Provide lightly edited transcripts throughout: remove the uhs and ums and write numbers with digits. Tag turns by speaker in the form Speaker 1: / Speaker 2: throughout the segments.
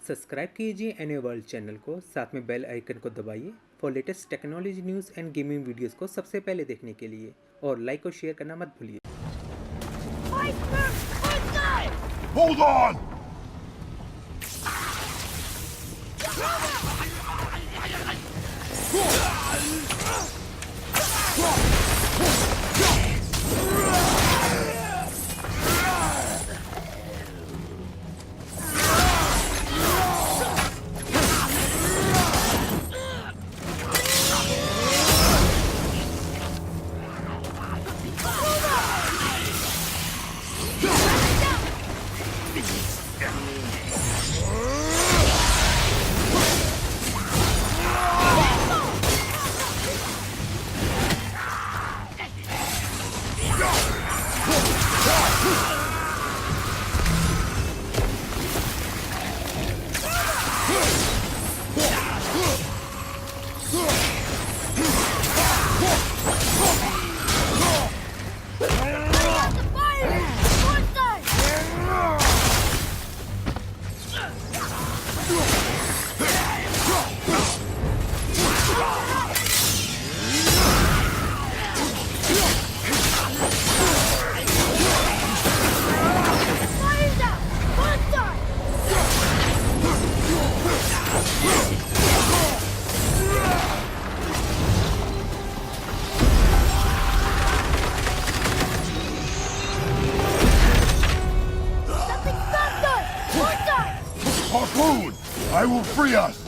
Speaker 1: Subscribe कीजिए NA world channel को, साथ में बेल आइकन को दबाइए for latest technology news and gaming videos को सबसे पहले देखने के लिए, और लाइक और शेयर करना मत भूलिए।
Speaker 2: Hold on! Harpoon! I will free us!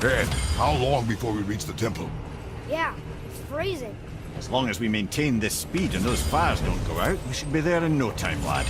Speaker 2: Ed, how long before we reach the temple?
Speaker 3: Yeah, it's freezing.
Speaker 4: As long as we maintain this speed and those fires don't go out, we should be there in no time, lad.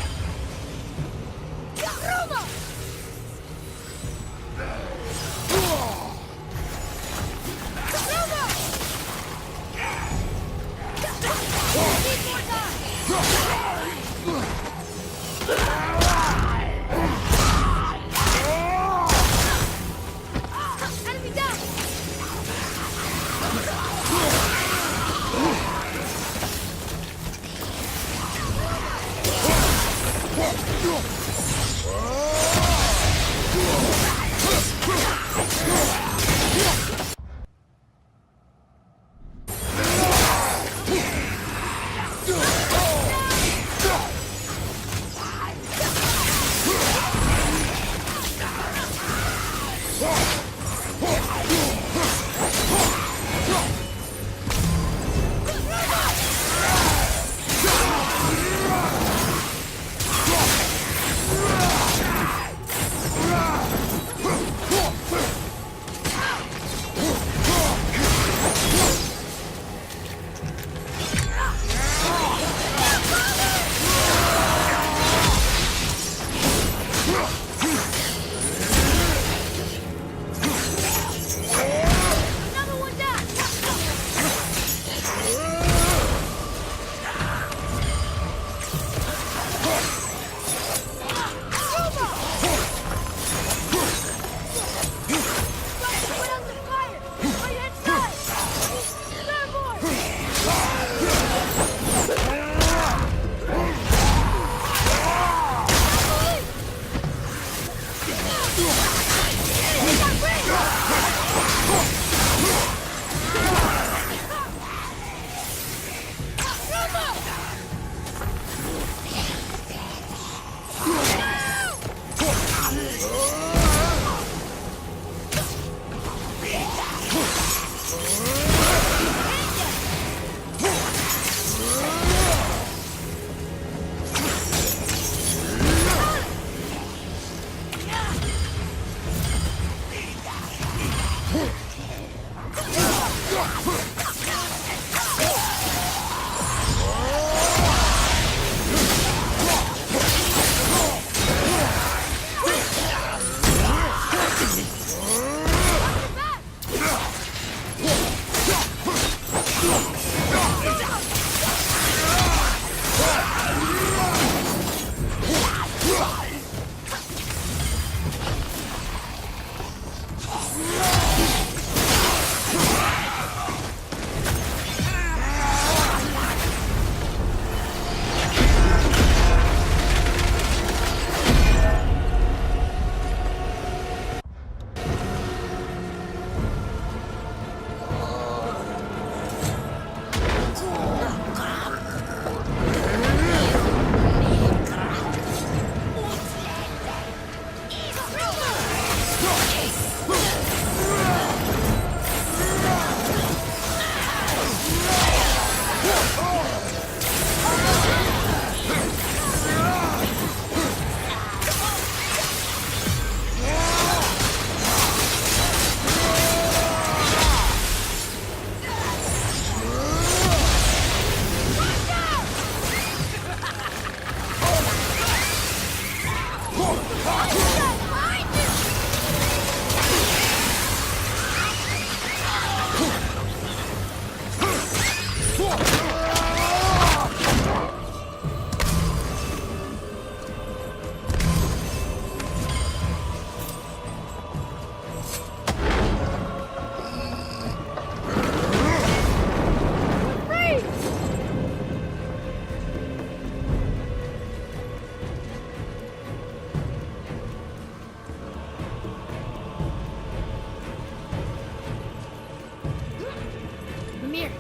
Speaker 3: Mimir,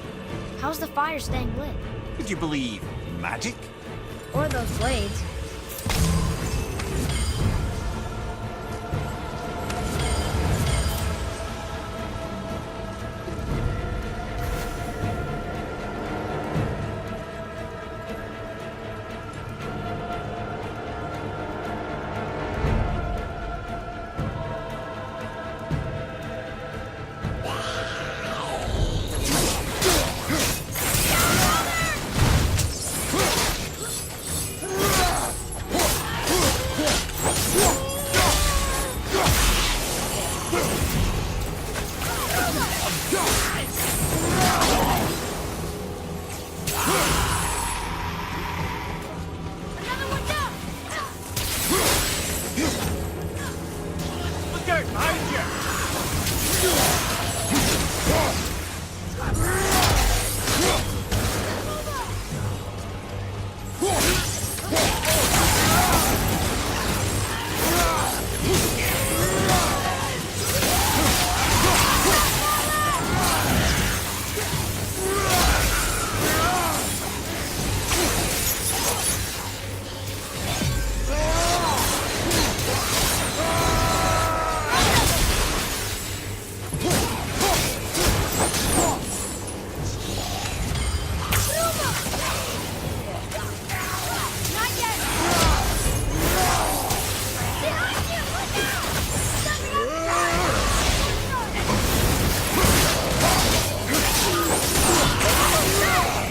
Speaker 3: how's the fire staying lit?
Speaker 4: Did you believe magic?
Speaker 3: Or those blades? Another one down!
Speaker 4: Look out behind you!
Speaker 3: Not yet! Behind you! Look out!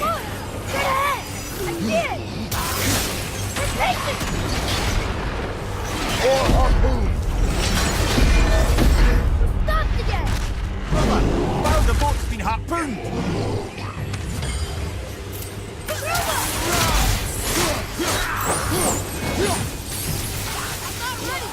Speaker 3: Look, straight ahead! I see it! It's patient! Stopped again!
Speaker 4: Brother, wow, the boat's been harpooned!
Speaker 3: I'm not ready!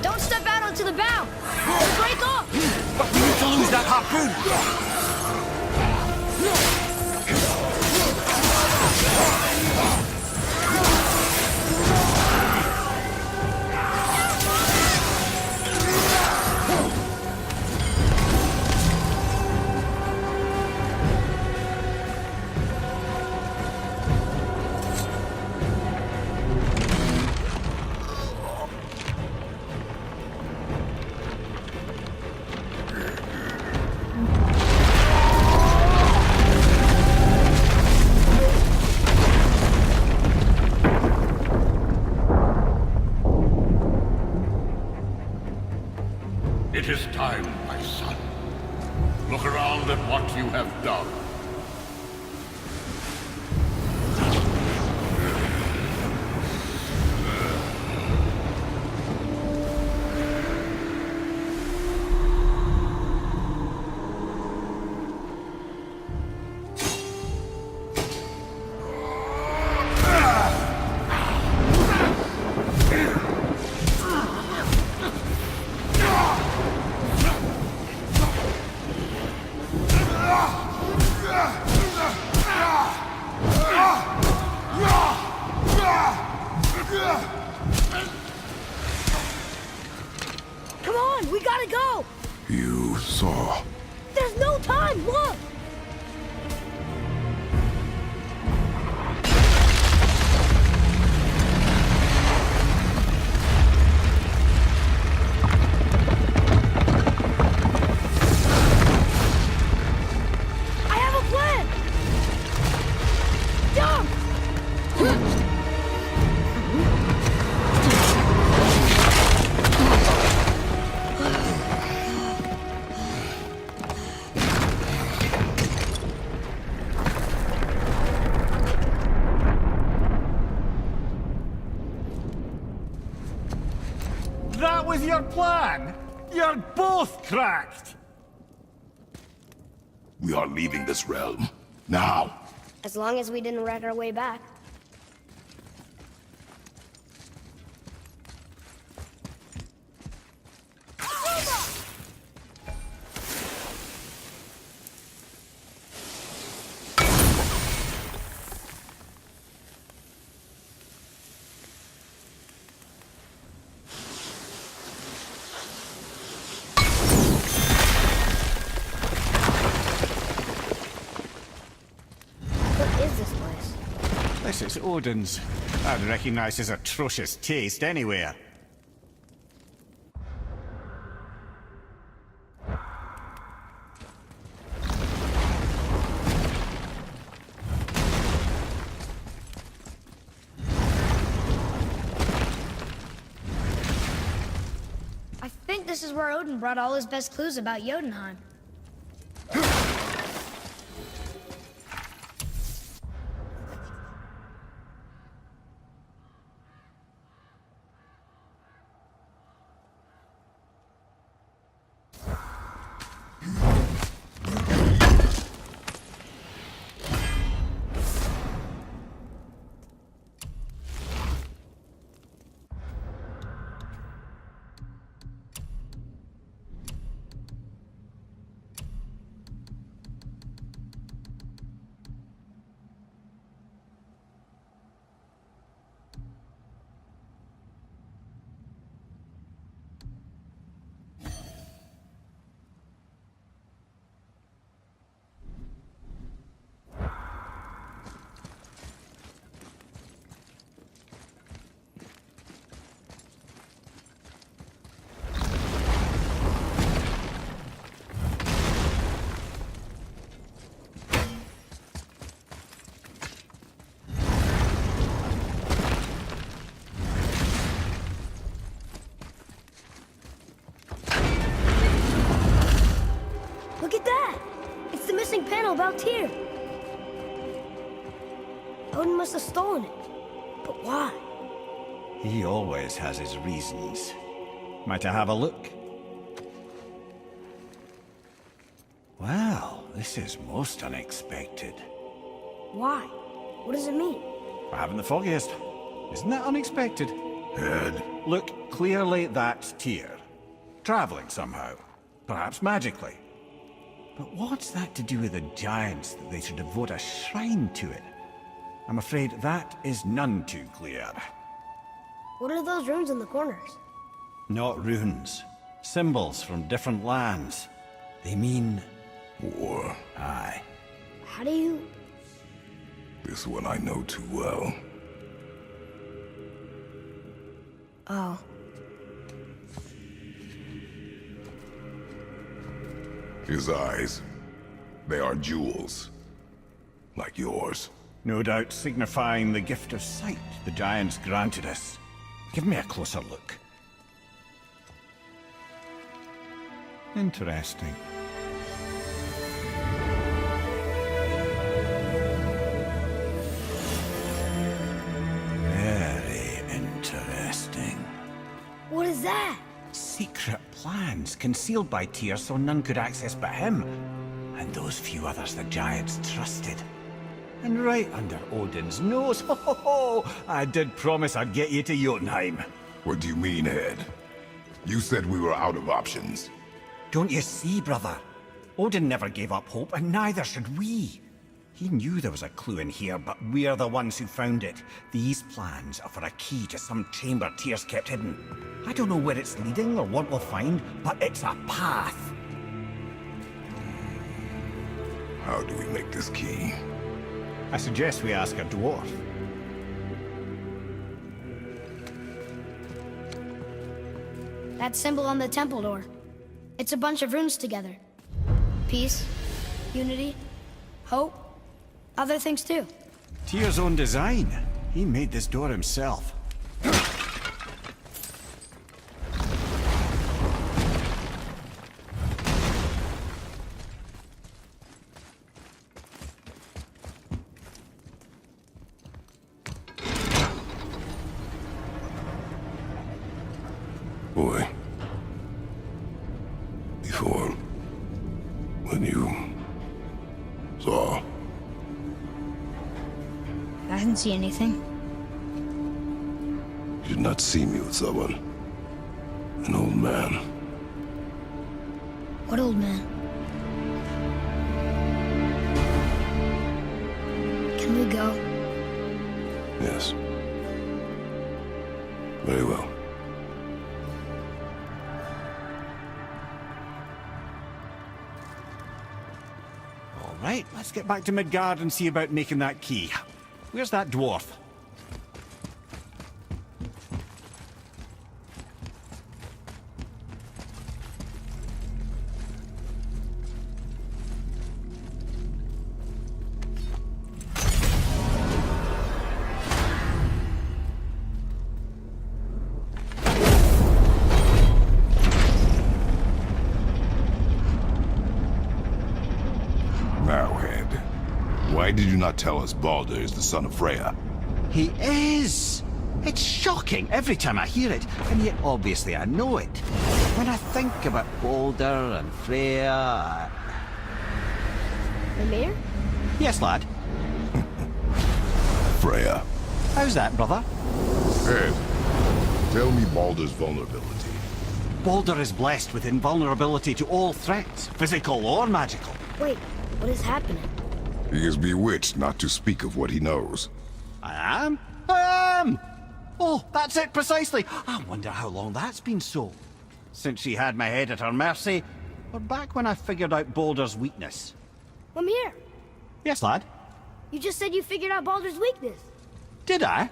Speaker 3: Don't step out onto the bow! It'll break off!
Speaker 4: But we need to lose that harpoon!
Speaker 2: It is time, my son. Look around at what you have done.
Speaker 3: Come on, we gotta go!
Speaker 2: You saw.
Speaker 3: There's no time, look! I have a plan! Jump!
Speaker 4: That was your plan? You're both cracked!
Speaker 2: We are leaving this realm. Now.
Speaker 3: As long as we didn't wreck our way back. What is this place?
Speaker 4: This is Odin's. I'd recognize his atrocious taste anywhere.
Speaker 3: I think this is where Odin brought all his best clues about Jotunheim. Look at that! It's the missing panel about Tyr. Odin must have stolen it. But why?
Speaker 4: He always has his reasons. Might I have a look? Well, this is most unexpected.
Speaker 3: Why? What does it mean?
Speaker 4: I haven't the foggiest. Isn't that unexpected?
Speaker 2: Head.
Speaker 4: Look, clearly that's Tyr. Traveling somehow. Perhaps magically. But what's that to do with the giants that they should devote a shrine to it? I'm afraid that is none too clear.
Speaker 3: What are those runes in the corners?
Speaker 4: Not runes. Symbols from different lands. They mean...
Speaker 2: War.
Speaker 4: Aye.
Speaker 3: How do you...
Speaker 2: This one I know too well.
Speaker 3: Oh.
Speaker 2: His eyes. They are jewels. Like yours.
Speaker 4: No doubt signifying the gift of sight the giants granted us. Give me a closer look. Interesting. Very interesting.
Speaker 3: What is that?
Speaker 4: Secret plans concealed by Tyr so none could access but him. And those few others the giants trusted. And right under Odin's nose, ho ho ho! I did promise I'd get you to Jotunheim.
Speaker 2: What do you mean, Head? You said we were out of options.
Speaker 4: Don't you see, brother? Odin never gave up hope, and neither should we. He knew there was a clue in here, but we're the ones who found it. These plans are for a key to some chamber Tyr's kept hidden. I don't know where it's leading or what we'll find, but it's a path.
Speaker 2: How do we make this key?
Speaker 4: I suggest we ask a dwarf.
Speaker 3: That symbol on the temple door. It's a bunch of runes together. Peace, unity, hope, other things too.
Speaker 4: Tyr's own design. He made this door himself.
Speaker 2: Boy. Before... when you... saw...
Speaker 3: I didn't see anything.
Speaker 2: You did not see me with someone. An old man.
Speaker 3: What old man? Can we go?
Speaker 2: Yes. Very well.
Speaker 4: All right, let's get back to Midgard and see about making that key. Where's that dwarf?
Speaker 2: Now, Head. Why did you not tell us Baldur is the son of Freya?
Speaker 4: He is! It's shocking every time I hear it, and yet obviously I know it. When I think about Baldur and Freya...
Speaker 3: Mimir?
Speaker 4: Yes, lad.
Speaker 2: Freya.
Speaker 4: How's that, brother?
Speaker 2: Head, tell me Baldur's vulnerability.
Speaker 4: Baldur is blessed with invulnerability to all threats, physical or magical.
Speaker 3: Wait, what is happening?
Speaker 2: He is bewitched not to speak of what he knows.
Speaker 4: I am? I am! Oh, that's it precisely. I wonder how long that's been so. Since she had my head at her mercy, or back when I figured out Baldur's weakness.
Speaker 3: Mimir,
Speaker 4: Yes, lad?
Speaker 3: you just said you figured out Baldur's weakness.
Speaker 4: Did I?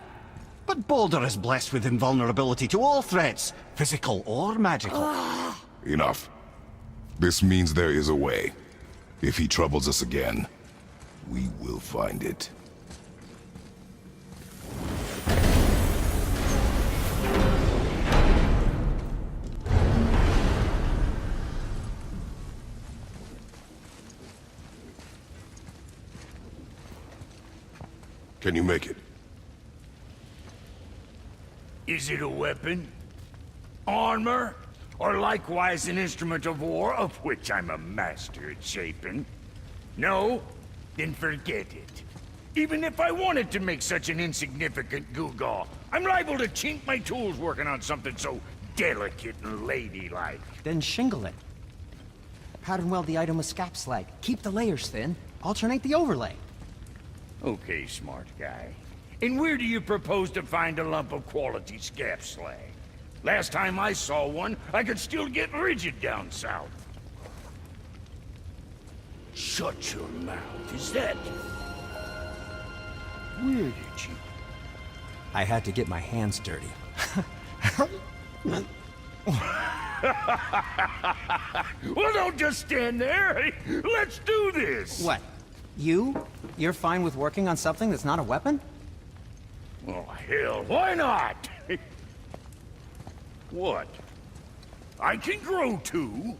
Speaker 4: But Baldur is blessed with invulnerability to all threats, physical or magical.
Speaker 2: Enough. This means there is a way. If he troubles us again, we will find it. Can you make it?
Speaker 5: Is it a weapon? Armor? Or likewise an instrument of war, of which I'm a master at shaping? No? Then forget it. Even if I wanted to make such an insignificant gewgaw, I'm liable to chink my tools working on something so delicate and ladylike.
Speaker 6: Then shingle it. Pattern weld the item with scap slag. Keep the layers thin. Alternate the overlay.
Speaker 5: Okay, smart guy. And where do you propose to find a lump of quality scap slag? Last time I saw one, I could still get rigid down south. Shut your mouth. Is that... Where did you...
Speaker 6: I had to get my hands dirty.
Speaker 5: Well, don't just stand there. Let's do this.
Speaker 6: What? You're fine with working on something that's not a weapon?
Speaker 5: Oh, hell, why not? What? I can grow too.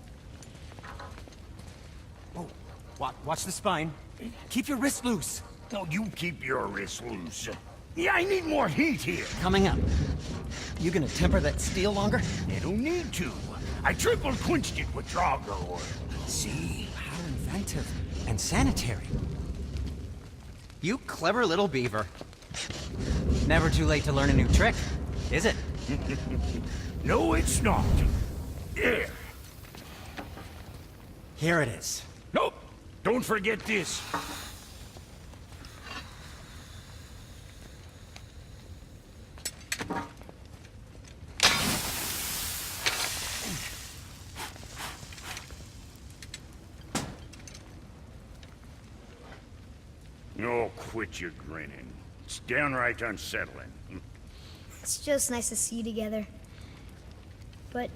Speaker 6: Watch the spine. Keep your wrist loose.
Speaker 5: No, you keep your wrist loose. Yeah, I need more heat here.
Speaker 6: Coming up. You gonna temper that steel longer?
Speaker 5: You don't need to. I triple quenched it with Drago. See?
Speaker 6: How inventive. And sanitary. You clever little beaver. Never too late to learn a new trick, is it?
Speaker 5: No, it's not. There.
Speaker 6: Here it is.
Speaker 5: Nope. Don't forget this. Oh, quit your grinning. It's downright unsettling.
Speaker 3: It's just nice to see you together. But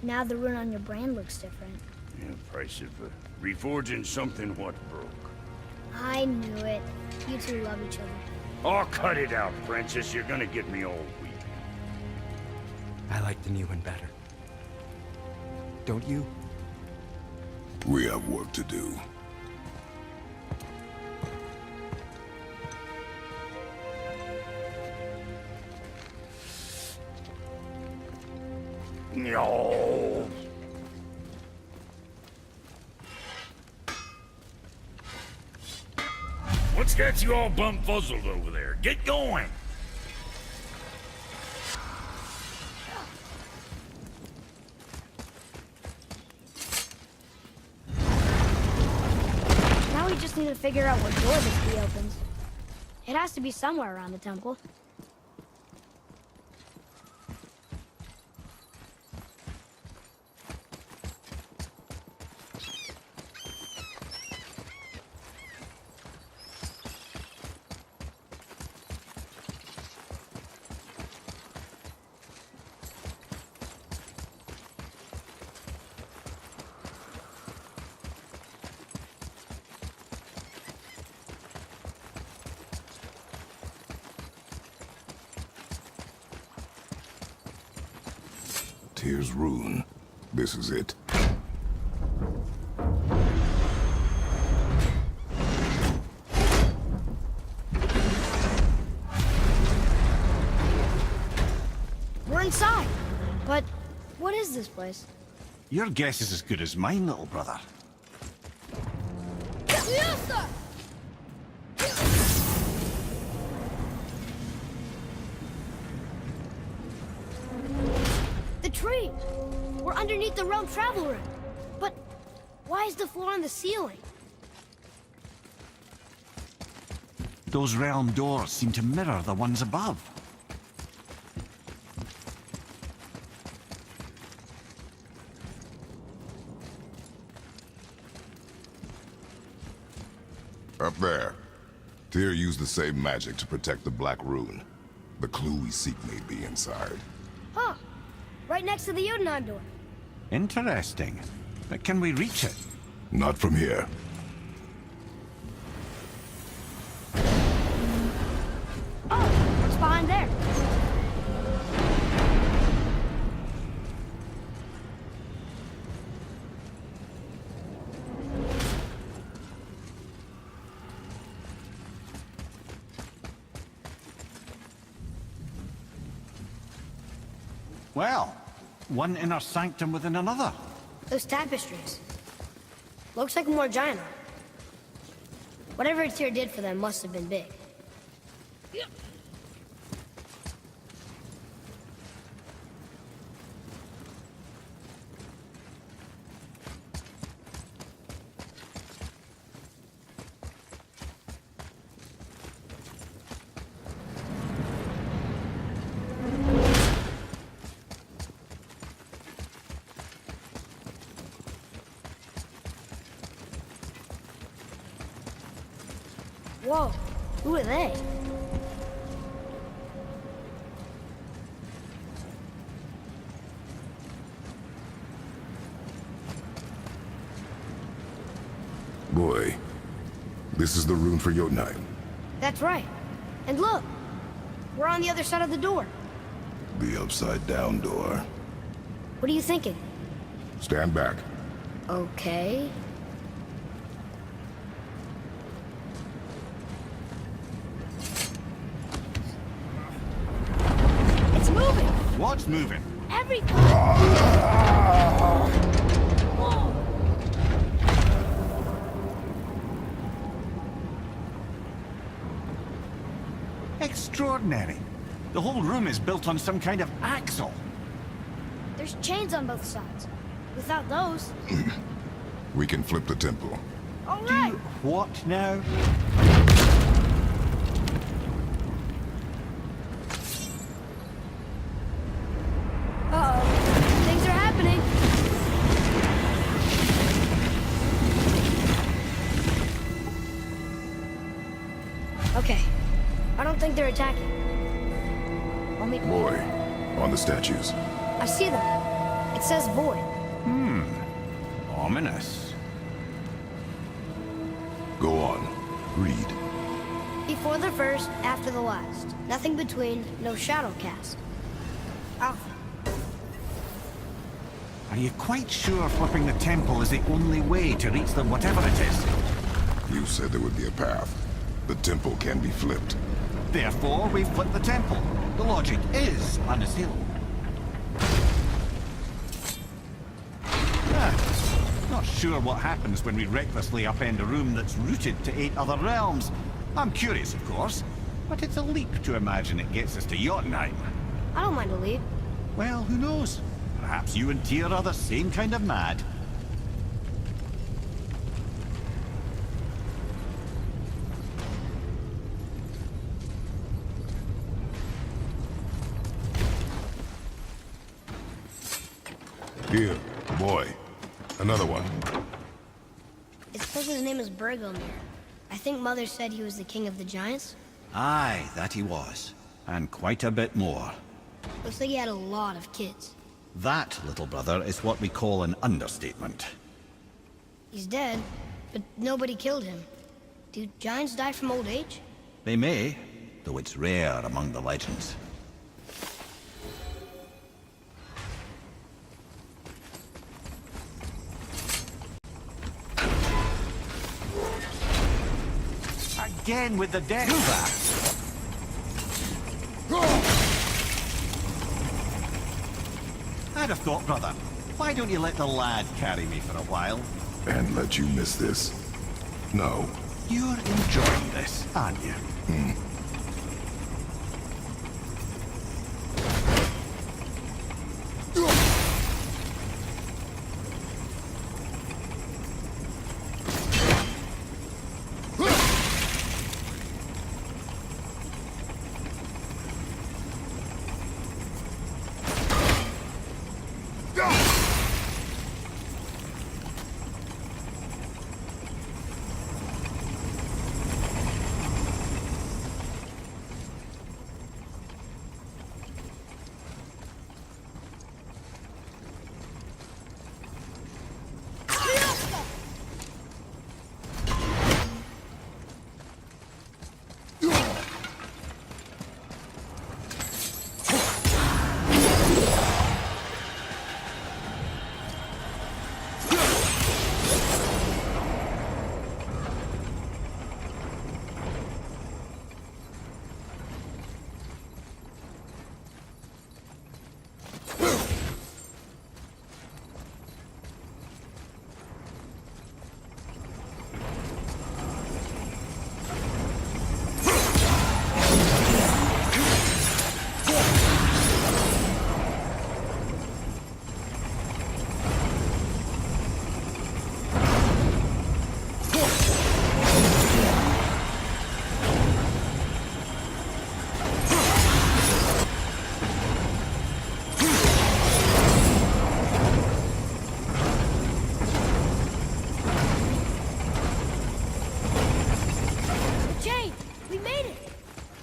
Speaker 3: now the rune on your brand looks different.
Speaker 5: Yeah, price of reforging something what broke.
Speaker 3: I knew it. You two love each other.
Speaker 5: Oh, cut it out, Princess. You're gonna get me all weak.
Speaker 6: I like the new one better. Don't you?
Speaker 2: We have work to do.
Speaker 5: No. What's got you all bum-fuzzled over there? Get going!
Speaker 3: Now we just need to figure out what door this key opens. It has to be somewhere around the temple.
Speaker 2: Tyr's rune. This is it.
Speaker 3: We're inside. But what is this place?
Speaker 4: Your guess is as good as mine, little brother.
Speaker 3: The tree! We're underneath the realm travel room. But why is the floor on the ceiling?
Speaker 4: Those realm doors seem to mirror the ones above.
Speaker 2: Up there. Tyr used the same magic to protect the Black Rune. The clue we seek may be inside.
Speaker 3: Huh. Right next to the Jotunheim door.
Speaker 4: Interesting. But can we reach it?
Speaker 2: Not from here.
Speaker 3: Oh, what's behind there?
Speaker 4: Well, one inner sanctum within another.
Speaker 3: Those tapestries. Looks like more giant art. Whatever Tyr did for them must have been big. Whoa, who are they?
Speaker 2: Boy, this is the rune for Jotunheim.
Speaker 3: That's right. And look, we're on the other side of the door.
Speaker 2: The upside-down door.
Speaker 3: What are you thinking?
Speaker 2: Stand back.
Speaker 3: Okay.
Speaker 4: What's moving?
Speaker 3: Everything! Whoa!
Speaker 4: Extraordinary. The whole room is built on some kind of axle.
Speaker 3: There's chains on both sides. Without those...
Speaker 2: We can flip the temple.
Speaker 3: All right!
Speaker 4: What now?
Speaker 3: Uh-oh. Things are happening. Okay. I don't think they're attacking. Only...
Speaker 2: Boy, on the statues.
Speaker 3: I see them. It says void.
Speaker 4: Ominous.
Speaker 2: Go on. Read.
Speaker 3: Before the first, after the last. Nothing between, no shadow cast. Alpha.
Speaker 4: Are you quite sure flipping the temple is the only way to reach them, whatever it is?
Speaker 2: You said there would be a path. The temple can be flipped.
Speaker 4: Therefore, we flip the temple. The logic is unassailable. Not sure what happens when we recklessly upend a room that's rooted to 8 other realms. I'm curious, of course, but it's a leap to imagine it gets us to Jotunheim.
Speaker 3: I don't mind a lead.
Speaker 4: Well, who knows? Perhaps you and Tyr are the same kind of mad.
Speaker 2: Here, boy. Another one.
Speaker 3: It says his name is Bergelmir. I think Mother said he was the king of the giants.
Speaker 4: Aye, that he was. And quite a bit more.
Speaker 3: Looks like he had a lot of kids.
Speaker 4: That, little brother, is what we call an understatement.
Speaker 3: He's dead, but nobody killed him. Do giants die from old age?
Speaker 4: They may, though it's rare among the legends. Again with the death trap. I'd have thought, brother. Why don't you let the lad carry me for a while?
Speaker 2: And let you miss this. No.
Speaker 4: You're enjoying this, aren't you?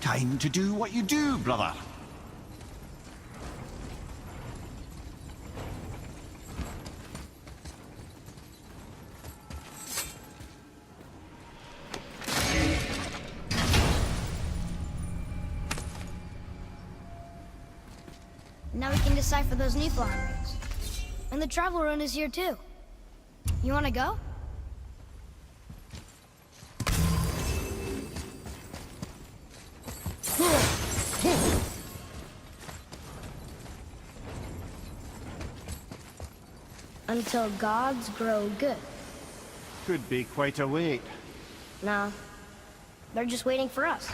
Speaker 4: Time to do what you do, brother.
Speaker 3: Now we can decipher those Niflheim runes. And the travel rune is here too. You wanna go? Until gods grow good.
Speaker 4: Could be quite a wait.
Speaker 3: No. They're just waiting for us.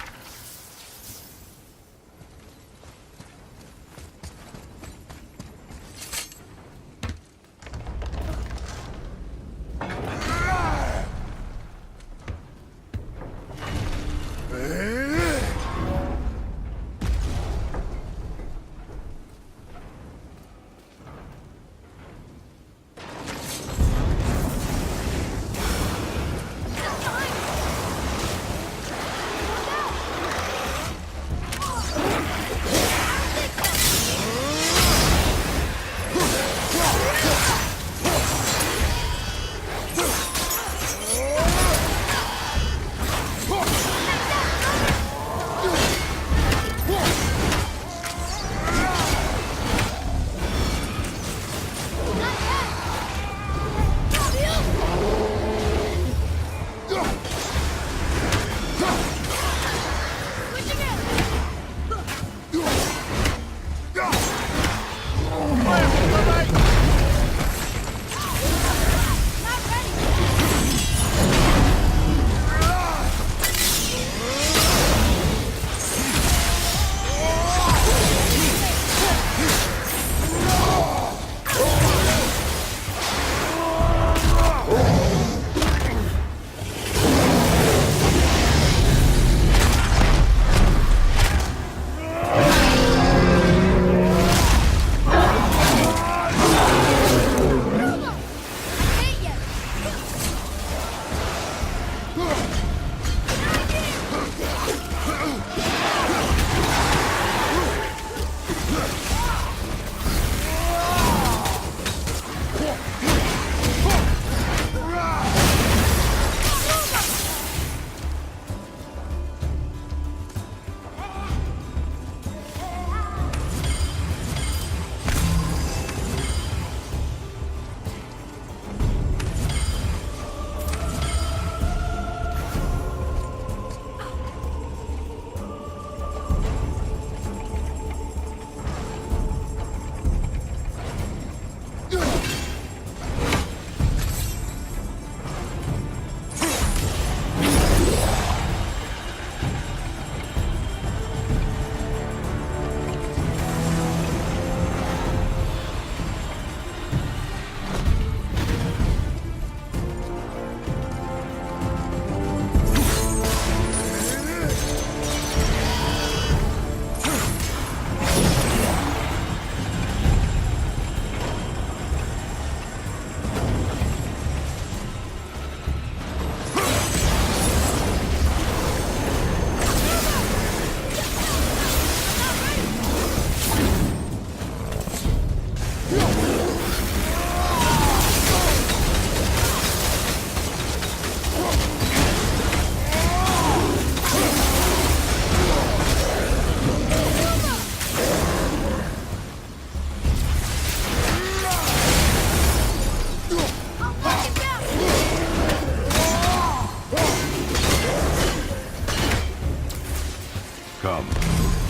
Speaker 2: Come.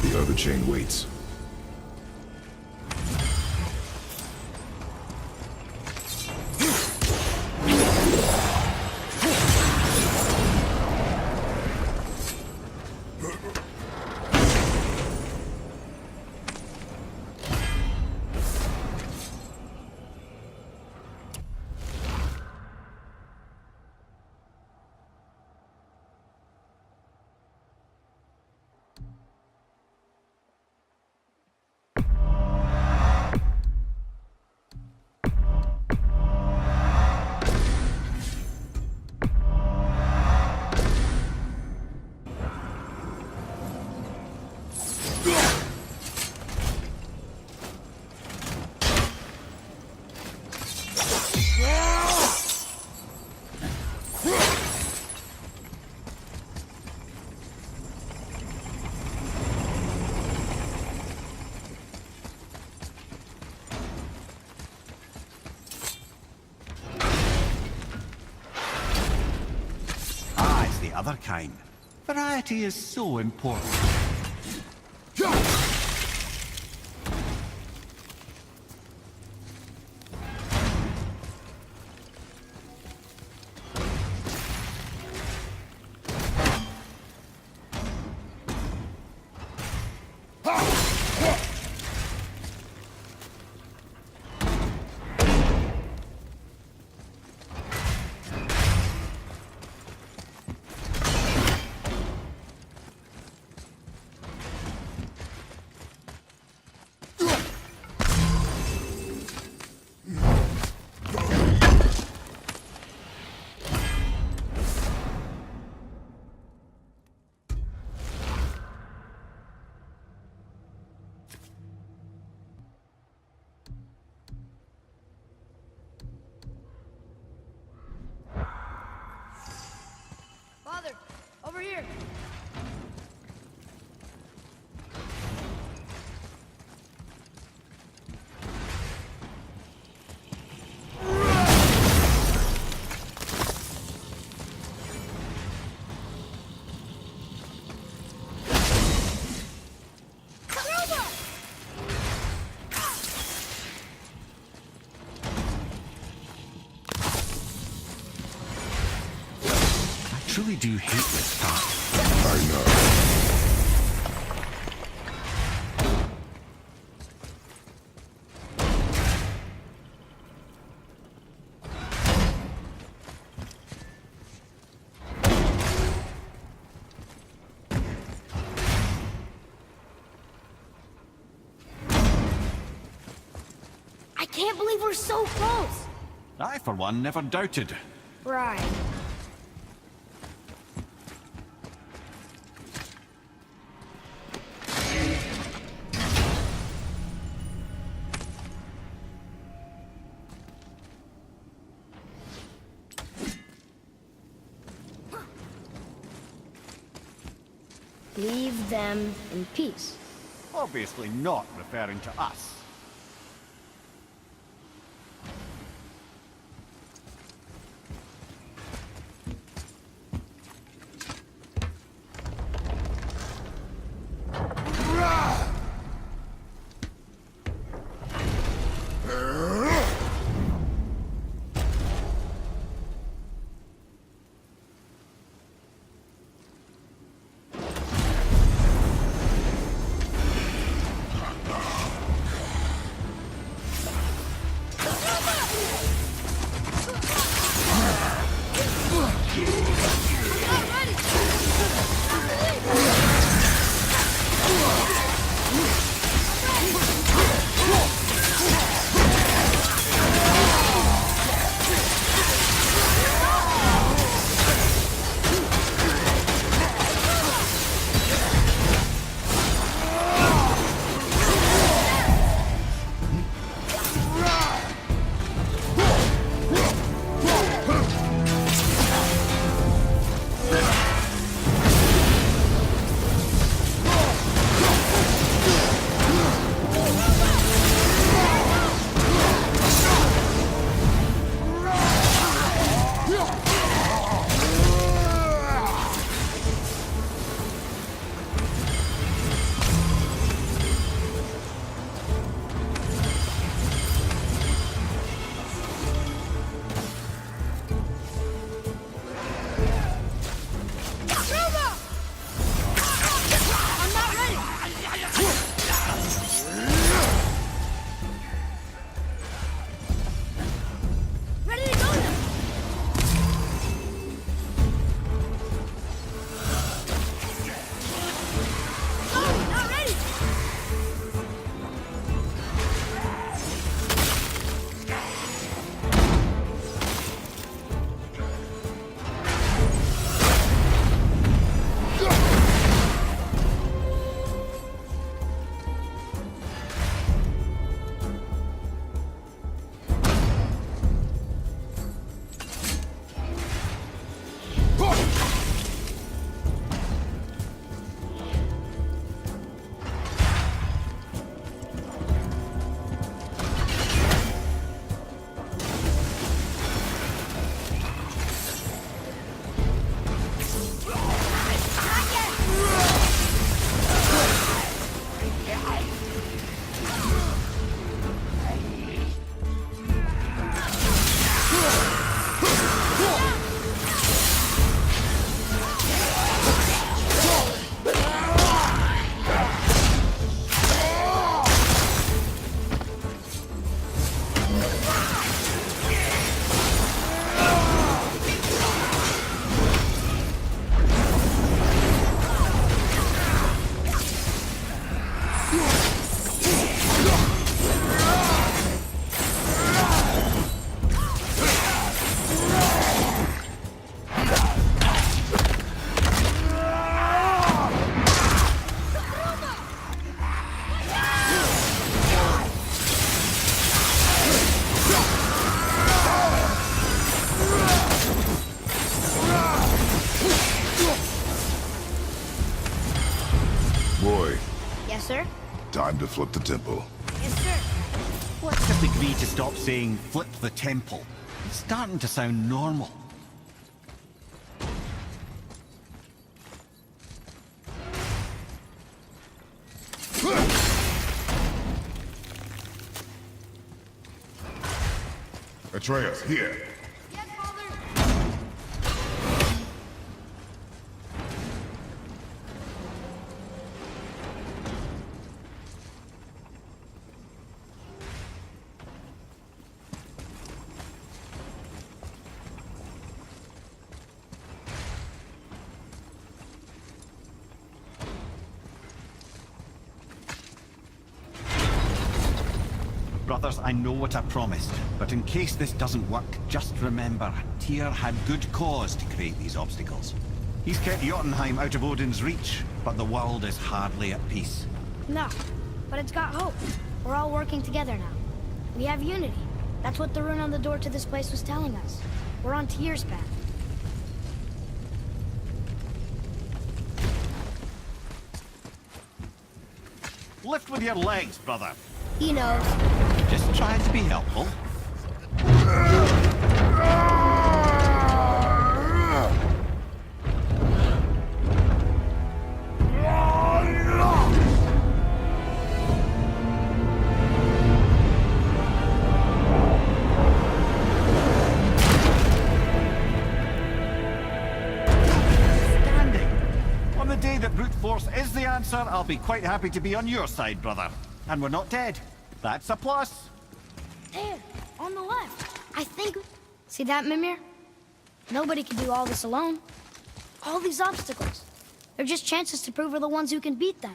Speaker 2: The other chain waits.
Speaker 4: Other kind. Variety is so important.
Speaker 3: Father, over here.
Speaker 4: I truly do hate this part.
Speaker 2: I know.
Speaker 3: I can't believe we're so close.
Speaker 4: I, for one, never doubted.
Speaker 3: Right. Leave them in peace.
Speaker 4: Obviously not referring to us.
Speaker 2: flip the temple.
Speaker 3: Yes, sir.
Speaker 4: Let's just agree to stop saying flip the temple. It's starting to sound normal.
Speaker 2: Atreus, here.
Speaker 3: Yes, Father.
Speaker 4: Brothers, I know what I promised, but in case this doesn't work, just remember, Tyr had good cause to create these obstacles. He's kept Jotunheim out of Odin's reach, but the world is hardly at peace.
Speaker 3: No, but it's got hope. We're all working together now. We have unity. That's what the rune on the door to this place was telling us. We're on Tyr's path.
Speaker 4: Lift with your legs, brother.
Speaker 3: He knows.
Speaker 4: Just try to be helpful. Standing. On the day that brute force is the answer, I'll be quite happy to be on your side, brother. And we're not dead. That's a plus.
Speaker 3: There, on the left. I think... See that, Mimir? Nobody can do all this alone. All these obstacles. They're just chances to prove we're the ones who can beat them.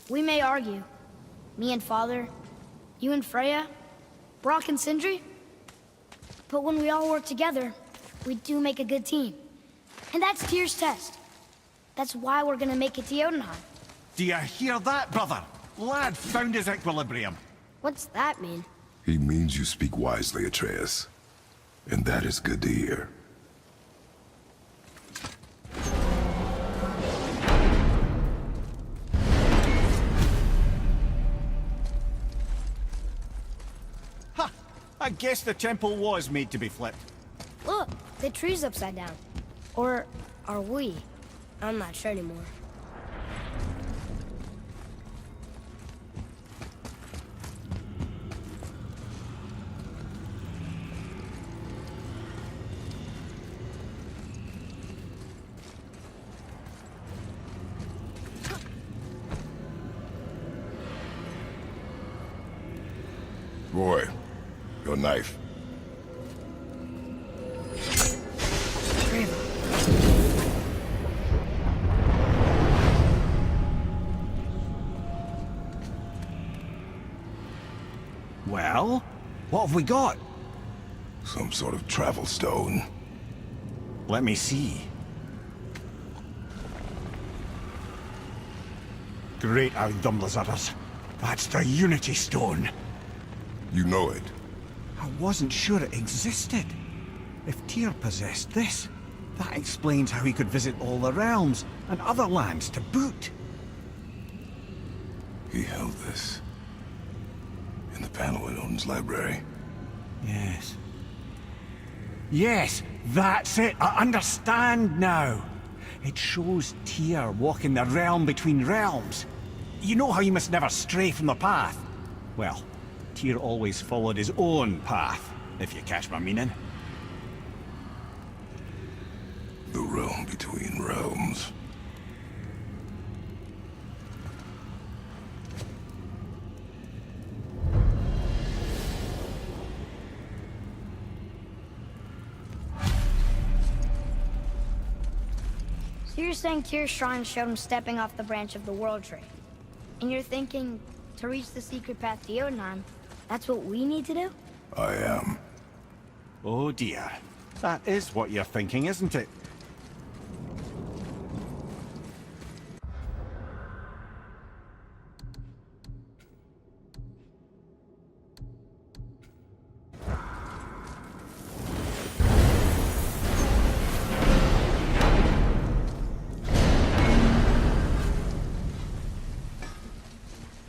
Speaker 3: We may argue. Me and Father, you and Freya, Brock and Sindri. But when we all work together, we do make a good team. And that's Tyr's test. That's why we're gonna make it to Jotunheim.
Speaker 4: Do you hear that, brother? Lad found his equilibrium.
Speaker 3: What's that mean?
Speaker 2: He means you speak wisely, Atreus. And that is good to hear.
Speaker 4: Ha! I guess the temple was made to be flipped.
Speaker 3: Look, the tree's upside down. Or are we? I'm not sure anymore.
Speaker 2: Boy, your knife.
Speaker 4: Well, what have we got?
Speaker 2: Some sort of travel stone.
Speaker 4: Let me see. Great Audumlazaras. That's the Unity Stone.
Speaker 2: You know it.
Speaker 4: I wasn't sure it existed. If Tyr possessed this, that explains how he could visit all the realms and other lands to boot.
Speaker 2: He held this. In the panel in Odin's library.
Speaker 4: Yes. Yes, that's it. I understand now. It shows Tyr walking the realm between realms. You know how you must never stray from the path? Well, Tyr always followed his own path, if you catch my meaning.
Speaker 2: The realm between realms.
Speaker 3: So you're saying Tyr's shrine showed him stepping off the branch of the World Tree. And you're thinking, to reach the secret path to Jotunheim, that's what we need to do?
Speaker 2: I am.
Speaker 4: Oh dear. That is what you're thinking, isn't it?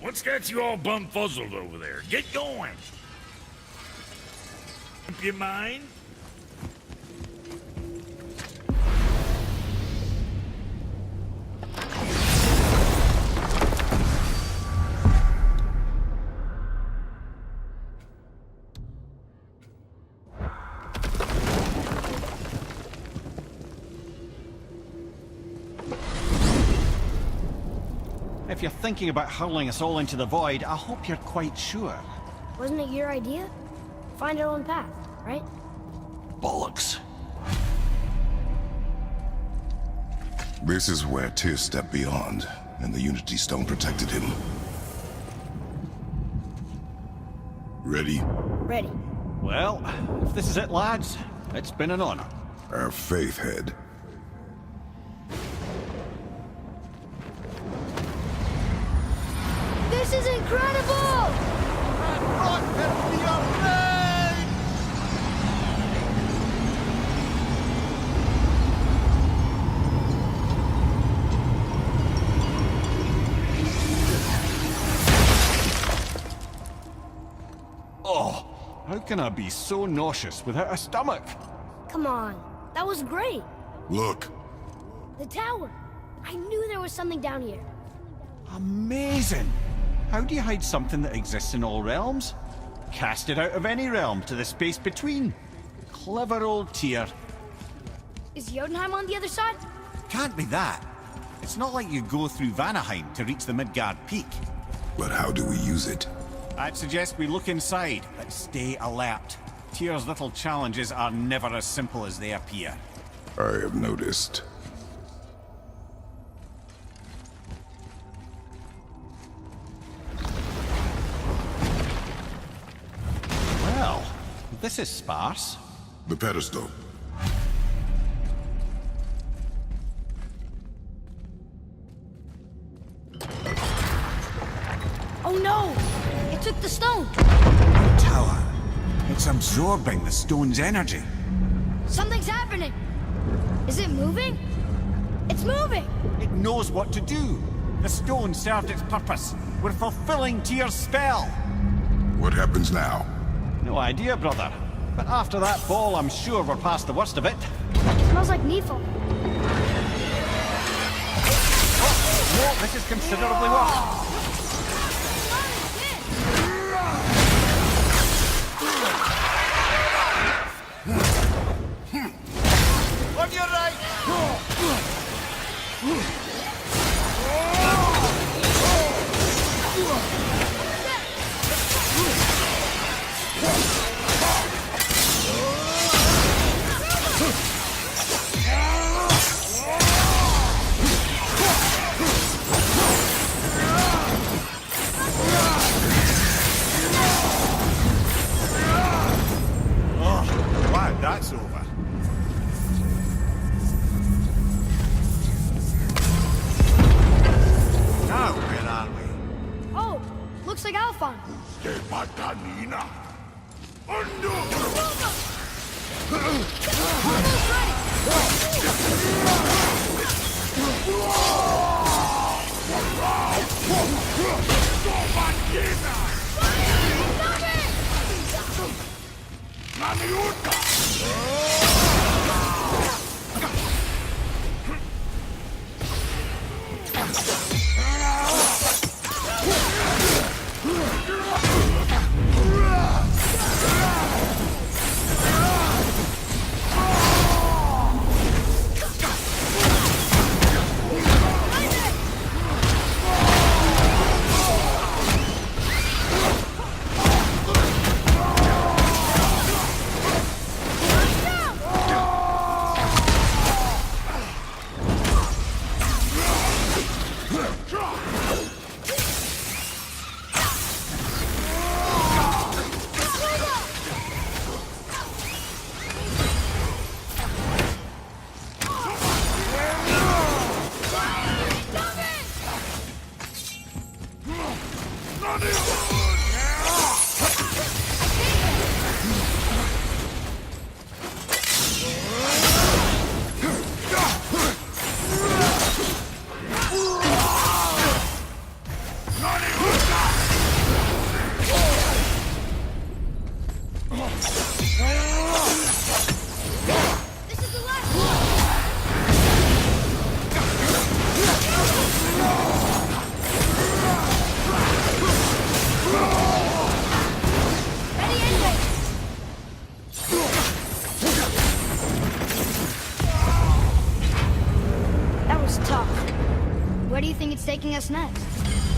Speaker 5: What's got you all bumfuzzled over there? Get going. You mind?
Speaker 4: If you're thinking about hurling us all into the void, I hope you're quite sure.
Speaker 3: Wasn't it your idea? Find our own path, right?
Speaker 4: Bollocks.
Speaker 2: This is where Tyr stepped beyond, and the Unity Stone protected him. Ready?
Speaker 3: Ready.
Speaker 4: Well, if this is it, lads, it's been an honor.
Speaker 2: Our faith head.
Speaker 3: This is incredible!
Speaker 4: Oh, how can I be so nauseous without a stomach?
Speaker 3: Come on, that was great.
Speaker 2: Look,
Speaker 3: The tower. I knew there was something down here.
Speaker 4: Amazing! How do you hide something that exists in all realms? Cast it out of any realm to the space between. Clever old Tyr.
Speaker 3: Is Jotunheim on the other side?
Speaker 4: Can't be that. It's not like you go through Vanaheim to reach the Midgard Peak.
Speaker 2: but how do we use it?
Speaker 4: I'd suggest we look inside, but stay alert. Tyr's little challenges are never as simple as they appear.
Speaker 2: I have noticed.
Speaker 4: Well, this is sparse.
Speaker 2: The pedestal.
Speaker 3: Oh no! It took the stone!
Speaker 4: Tower. It's absorbing the stone's energy.
Speaker 3: Something's happening! Is it moving? It's moving!
Speaker 4: It knows what to do. The stone served its purpose. We're fulfilling Tyr's spell.
Speaker 2: What happens now?
Speaker 4: No idea, brother. But after that ball, I'm sure we're past the worst of it.
Speaker 3: Smells like Nifl.
Speaker 4: No, this is considerably worse.
Speaker 5: On your right!
Speaker 4: Oh, wow, that's over. Now, where are we?
Speaker 3: Oh, looks like Alphon.
Speaker 2: Que patanina! Undo!
Speaker 3: bring us next?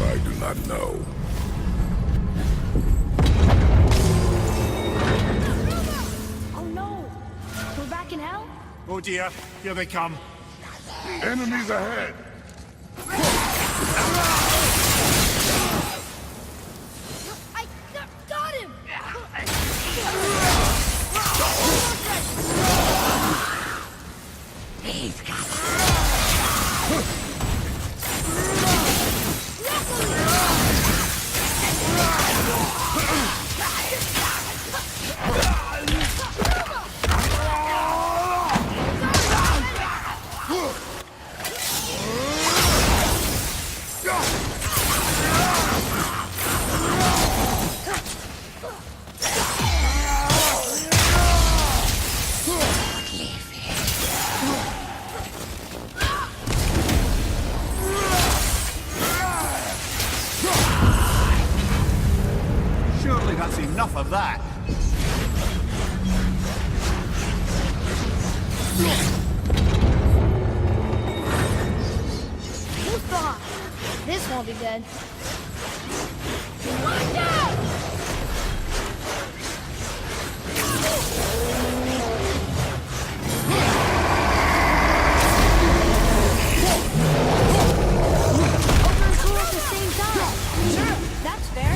Speaker 2: I do not know.
Speaker 3: Oh no! We're back in hell?
Speaker 4: Oh dear, here they come.
Speaker 2: Enemies ahead!
Speaker 3: I got him!
Speaker 4: Surely that's enough of that.
Speaker 3: Woofah! This won't be good. Watch out! Over and cool at the same time. Sure, that's fair.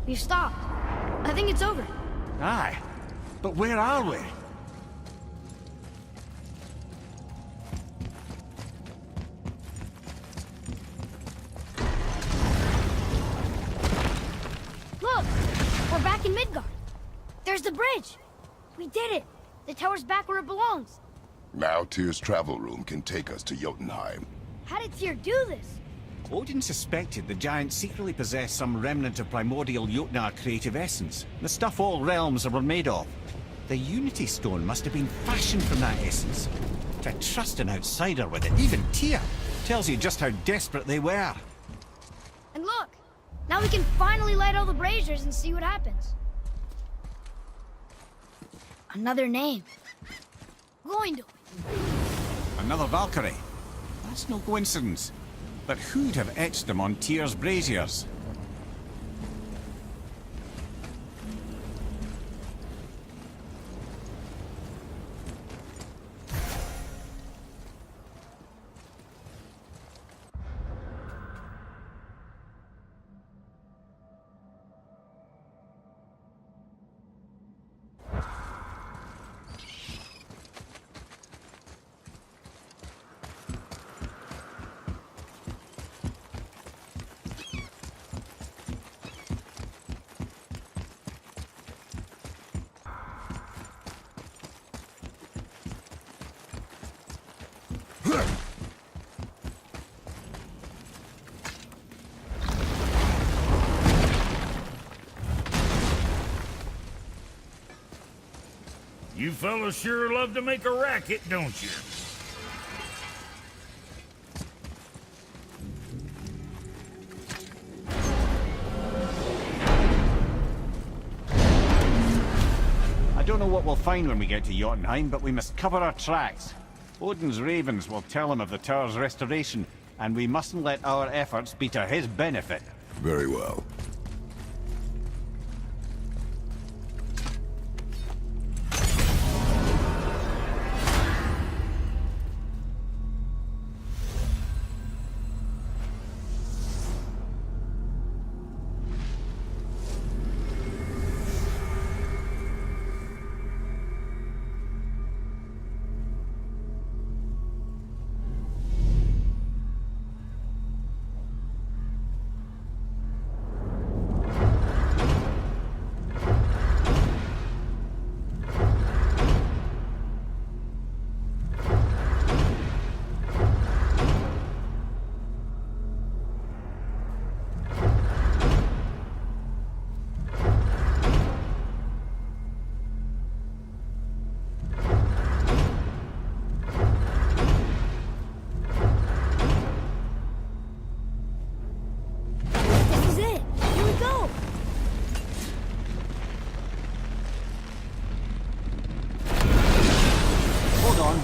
Speaker 3: We've stopped. I think it's over.
Speaker 4: Aye. But where are we?
Speaker 3: Look! We're back in Midgard. There's the bridge. We did it. The tower's back where it belongs.
Speaker 2: Now Tyr's travel room can take us to Jotunheim.
Speaker 3: How did Tyr do this?
Speaker 4: Odin suspected the giants secretly possessed some remnant of primordial Jotnar creative essence, the stuff all realms were made of. The Unity Stone must have been fashioned from that essence. To trust an outsider with it, even Tyr, tells you just how desperate they were.
Speaker 3: And look! Now we can finally light all the braziers and see what happens. Another name. Gloindor.
Speaker 4: Another Valkyrie. That's no coincidence. But who'd have etched them on Tyr's braziers?
Speaker 5: You fellas sure love to make a racket, don't you?
Speaker 4: I don't know what we'll find when we get to Jotunheim, but we must cover our tracks. Odin's ravens will tell him of the tower's restoration, and we mustn't let our efforts be to his benefit.
Speaker 2: Very well.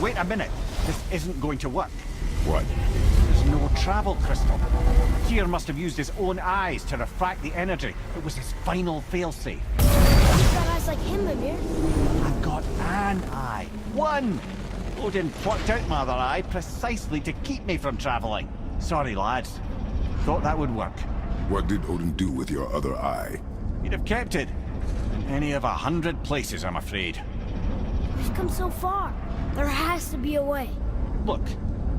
Speaker 4: wait a minute. This isn't going to work.
Speaker 2: What?
Speaker 4: There's no travel crystal. Tyr must have used his own eyes to refract the energy. It was his final failsafe.
Speaker 3: You've got eyes like him, Mimir.
Speaker 4: I've got an eye. One! Odin plucked out my other eye precisely to keep me from traveling. Sorry, lads. Thought that would work.
Speaker 2: What did Odin do with your other eye?
Speaker 4: He'd have kept it. In any of 100 places, I'm afraid.
Speaker 3: We've come so far. There has to be a way.
Speaker 4: Look,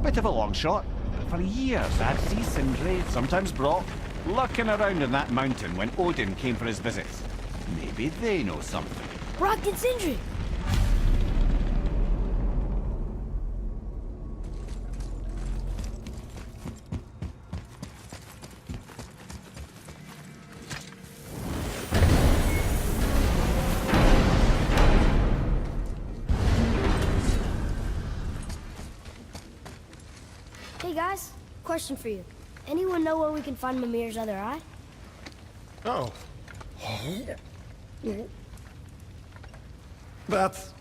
Speaker 4: bit of a long shot, but for years I'd see Sindri, sometimes Brock, lurking around in that mountain when Odin came for his visits. Maybe they know something.
Speaker 3: Brock and Sindri. Hey guys, question for you. Anyone know where we can find Mimir's other eye?
Speaker 7: Oh. That's...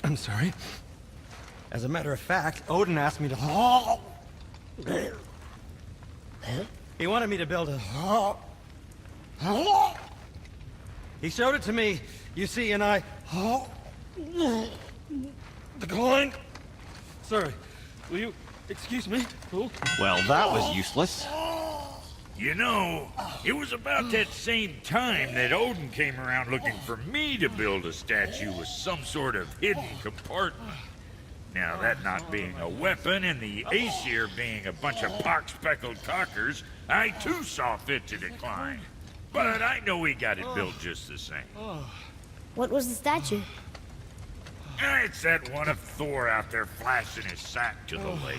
Speaker 7: I'm sorry. As a matter of fact, Odin asked me to... He wanted me to build a... He showed it to me, you see, and I... Decline. Sorry. Will you excuse me? Cool.
Speaker 4: Well, that was useless.
Speaker 5: You know, it was about that same time that Odin came around looking for me to build a statue with some sort of hidden compartment. Now, that not being a weapon and the Aesir being a bunch of pock-speckled cockers, I too saw fit to decline. But I know he got it built just the same.
Speaker 3: What was the statue?
Speaker 5: It's that one of Thor out there flashing his sack to the lake.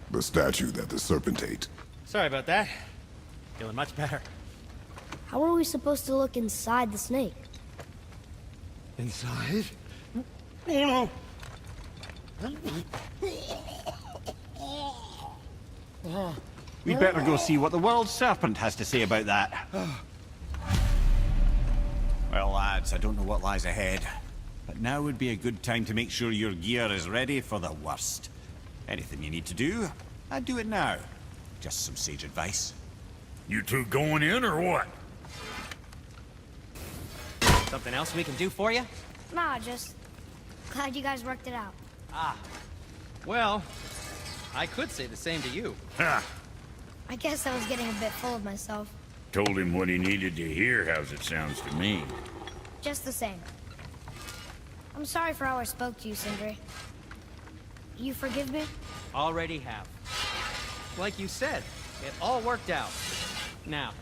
Speaker 2: The statue that the serpent ate.
Speaker 7: Sorry about that. Feeling much better.
Speaker 3: How are we supposed to look inside the snake?
Speaker 7: Inside? Oh no!
Speaker 4: We'd better go see what the world serpent has to say about that. Well, lads, I don't know what lies ahead. But now would be a good time to make sure your gear is ready for the worst. Anything you need to do, I'd do it now. Just some sage advice.
Speaker 5: You two going in or what?
Speaker 6: Something else we can do for you?
Speaker 3: Nah, just glad you guys worked it out.
Speaker 6: Well, I could say the same to you.
Speaker 5: Ha!
Speaker 3: I guess I was getting a bit full of myself.
Speaker 5: Told him what he needed to hear, how's it sounds to me.
Speaker 3: Just the same. I'm sorry for how I spoke to you, Sindri. You forgive me?
Speaker 6: Already have. Like you said, it all worked out. Now,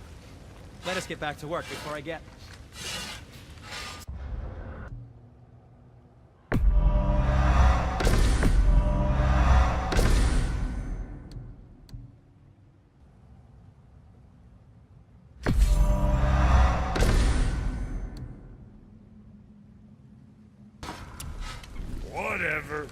Speaker 6: let us get back to work before I get...
Speaker 5: Whatever.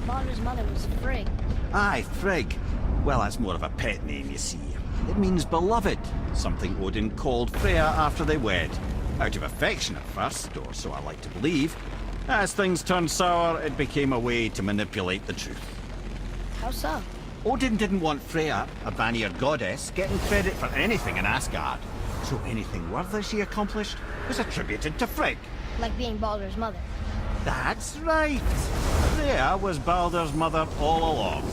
Speaker 3: Baldur's mother was Frigg.
Speaker 4: Aye, Frigg. Well, that's more of a pet name, you see. It means beloved, something Odin called Freya after they wed. Out of affection at first, or so I like to believe. As things turned sour, it became a way to manipulate the truth.
Speaker 3: How so?
Speaker 4: Odin didn't want Freya, a Vanir goddess, getting credit for anything in Asgard. So anything worthy she accomplished was attributed to Frigg.
Speaker 3: Like being Baldur's mother.
Speaker 4: That's right. Freya was Baldur's mother all along.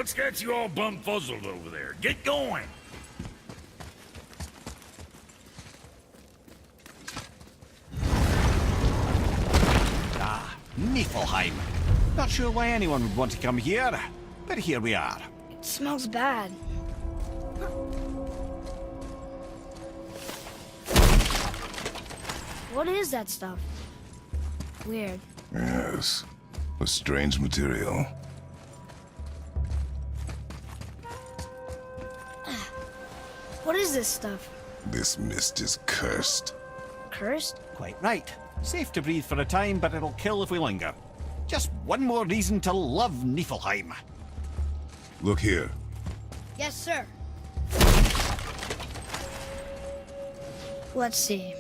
Speaker 5: What's got you all bumfuzzled over there? Get going!
Speaker 4: Ah, Niflheim. Not sure why anyone would want to come here, but here we are.
Speaker 3: It smells bad. What is that stuff? Weird.
Speaker 2: Yes. A strange material.
Speaker 3: What is this stuff?
Speaker 2: This mist is cursed.
Speaker 3: Cursed?
Speaker 4: Quite right. Safe to breathe for a time, but it'll kill if we linger. Just one more reason to love Niflheim.
Speaker 2: Look here.
Speaker 3: Yes, sir. Let's see.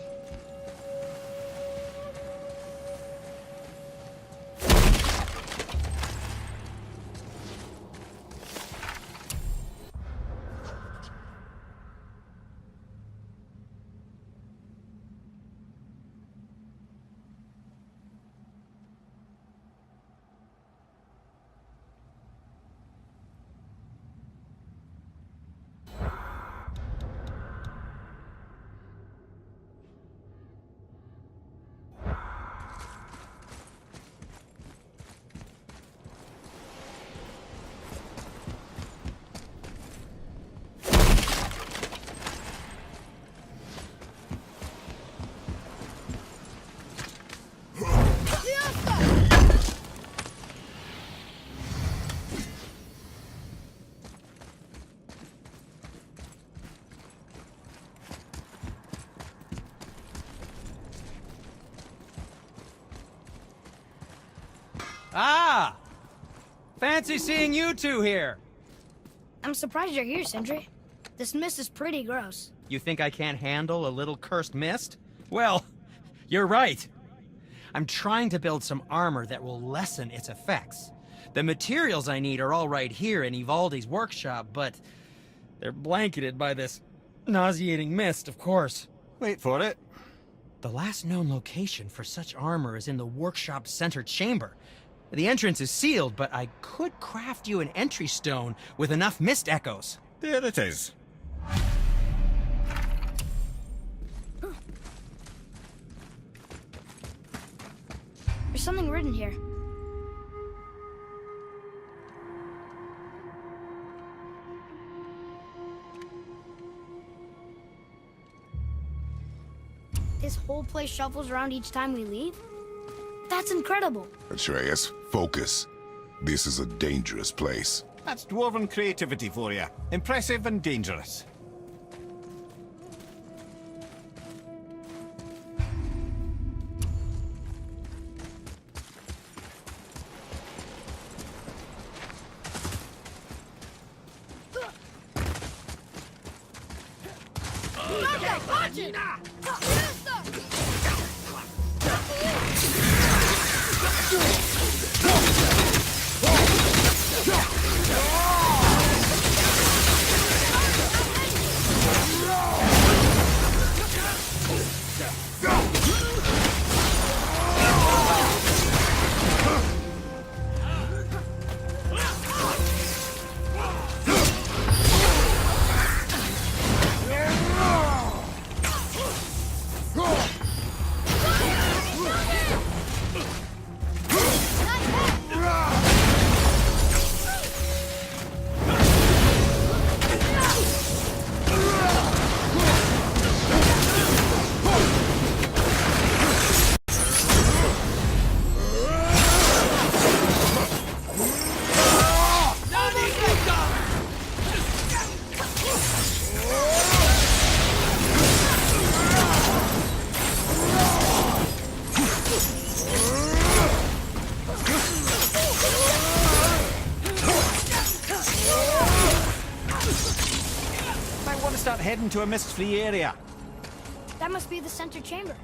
Speaker 6: Ah! Fancy seeing you two here.
Speaker 3: I'm surprised you're here, Sindri. This mist is pretty gross.
Speaker 6: You think I can't handle a little cursed mist? Well, you're right. I'm trying to build some armor that will lessen its effects. The materials I need are all right here in Ivaldi's workshop, but they're blanketed by this nauseating mist, of course.
Speaker 4: Wait for it.
Speaker 6: The last known location for such armor is in the workshop's center chamber. The entrance is sealed, but I could craft you an entry stone with enough mist echoes.
Speaker 4: There it is.
Speaker 3: There's something written here. This whole place shuffles around each time we leave? That's incredible.
Speaker 2: Atreus, focus. This is a dangerous place.
Speaker 4: That's dwarven creativity for you. Impressive and dangerous. Might want to start heading to a mist-free area.
Speaker 3: That must be the center chamber.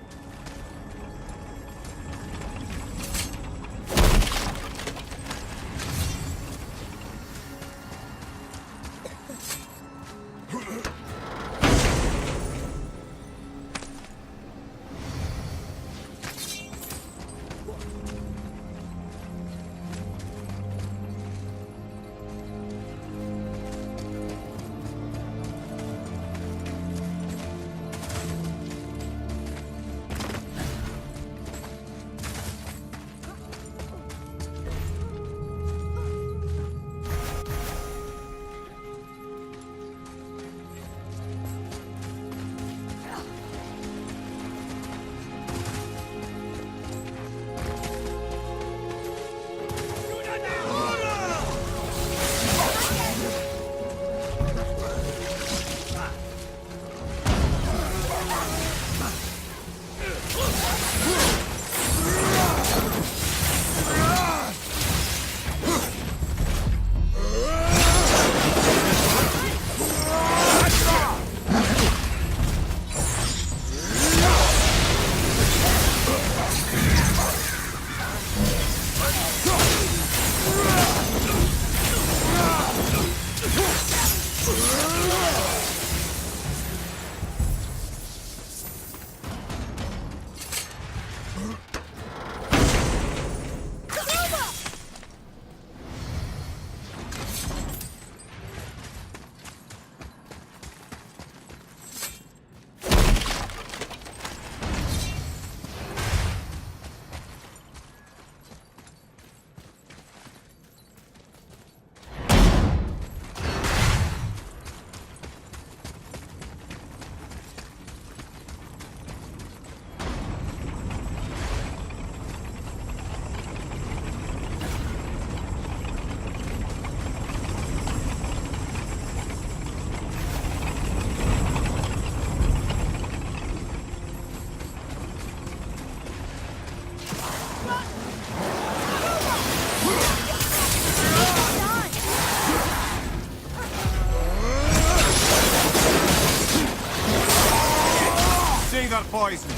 Speaker 4: See that poison?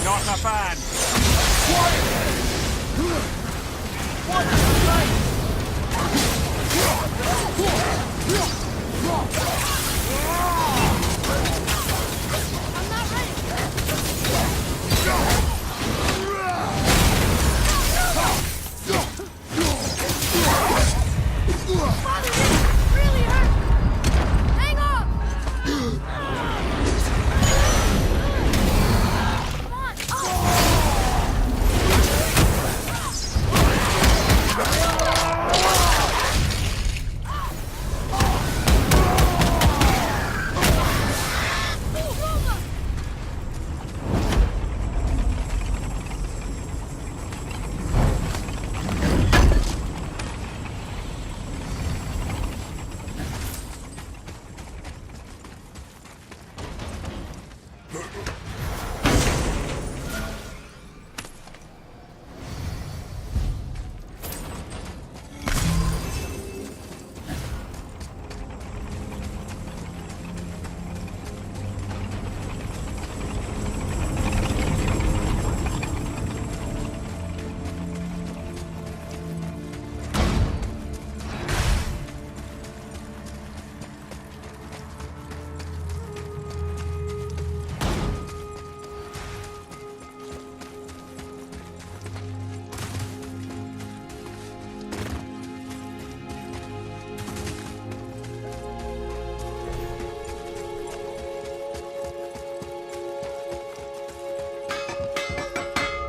Speaker 4: Not a fan.
Speaker 3: I'm not ready. Father, this really hurt. Hang on. Come on.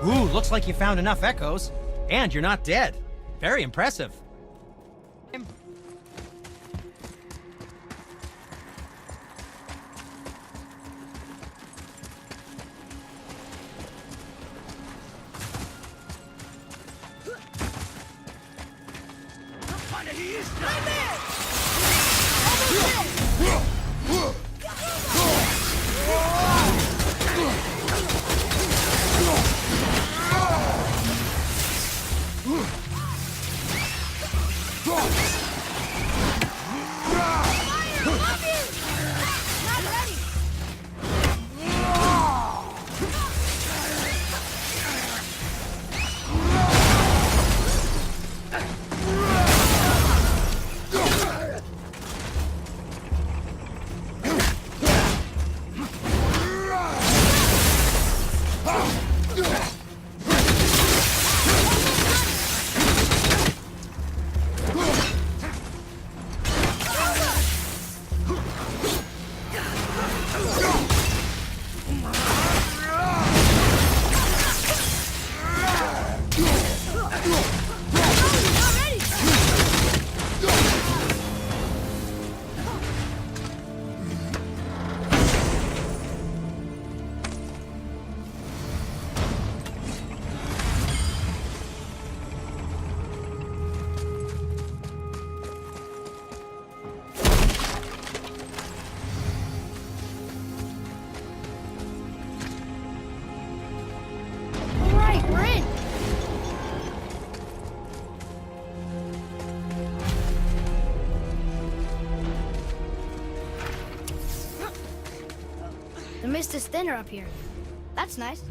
Speaker 6: Ooh, looks like you found enough echoes. And you're not dead. Very impressive.
Speaker 3: All right, we're in. The mist is thinner up here. That's nice.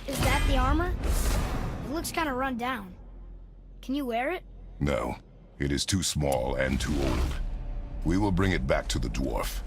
Speaker 3: Is that the armor? It looks kind of run down. Can you wear it?
Speaker 2: No, it is too small and too old. We will bring it back to the dwarf.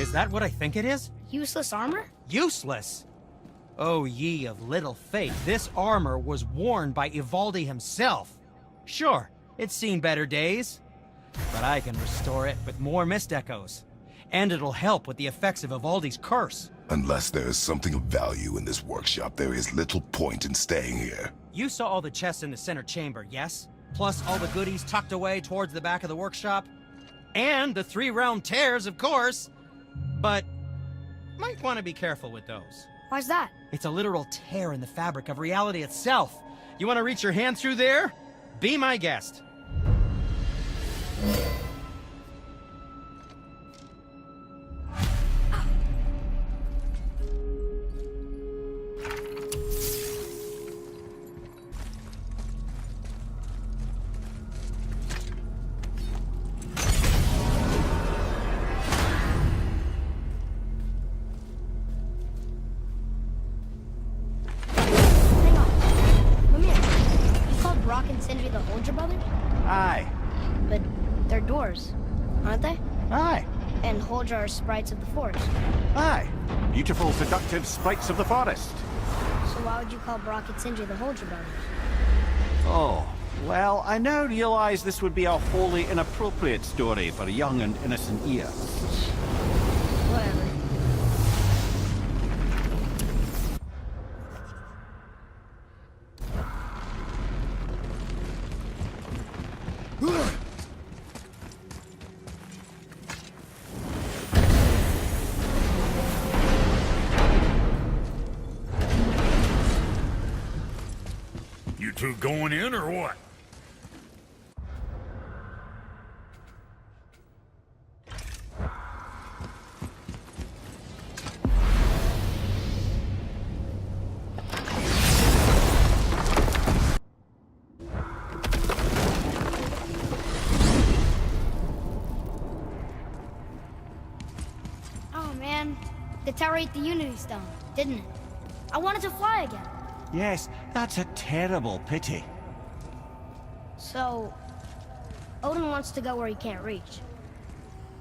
Speaker 6: Is that what I think it is?
Speaker 3: Useless armor?
Speaker 6: Useless! Oh, ye of little faith, this armor was worn by Ivaldi himself. Sure, it's seen better days, but I can restore it with more mist echoes. And it'll help with the effects of Ivaldi's curse.
Speaker 2: Unless there is something of value in this workshop, there is little point in staying here.
Speaker 6: You saw all the chests in the center chamber, yes? Plus all the goodies tucked away towards the back of the workshop? And the 3 round tears, of course! But might want to be careful with those.
Speaker 3: Why's that?
Speaker 6: It's a literal tear in the fabric of reality itself. You want to reach your hand through there? Be my guest.
Speaker 3: Hang on. Mimir, you called Brock and Sindri the Holger brothers?
Speaker 4: Aye.
Speaker 3: But they're doors, aren't they?
Speaker 4: Aye.
Speaker 3: And Holger are sprites of the forest.
Speaker 4: Aye. Beautiful, seductive sprites of the forest.
Speaker 3: So why would you call Brock and Sindri the Holger brothers?
Speaker 4: Oh, well, I now realize this would be a wholly inappropriate story for young and innocent ears.
Speaker 3: Whatever.
Speaker 5: You two going in or what?
Speaker 3: Oh man, the tower ate the Unity Stone, didn't it? I wanted to fly again.
Speaker 4: Yes, that's a terrible pity.
Speaker 3: So, Odin wants to go where he can't reach.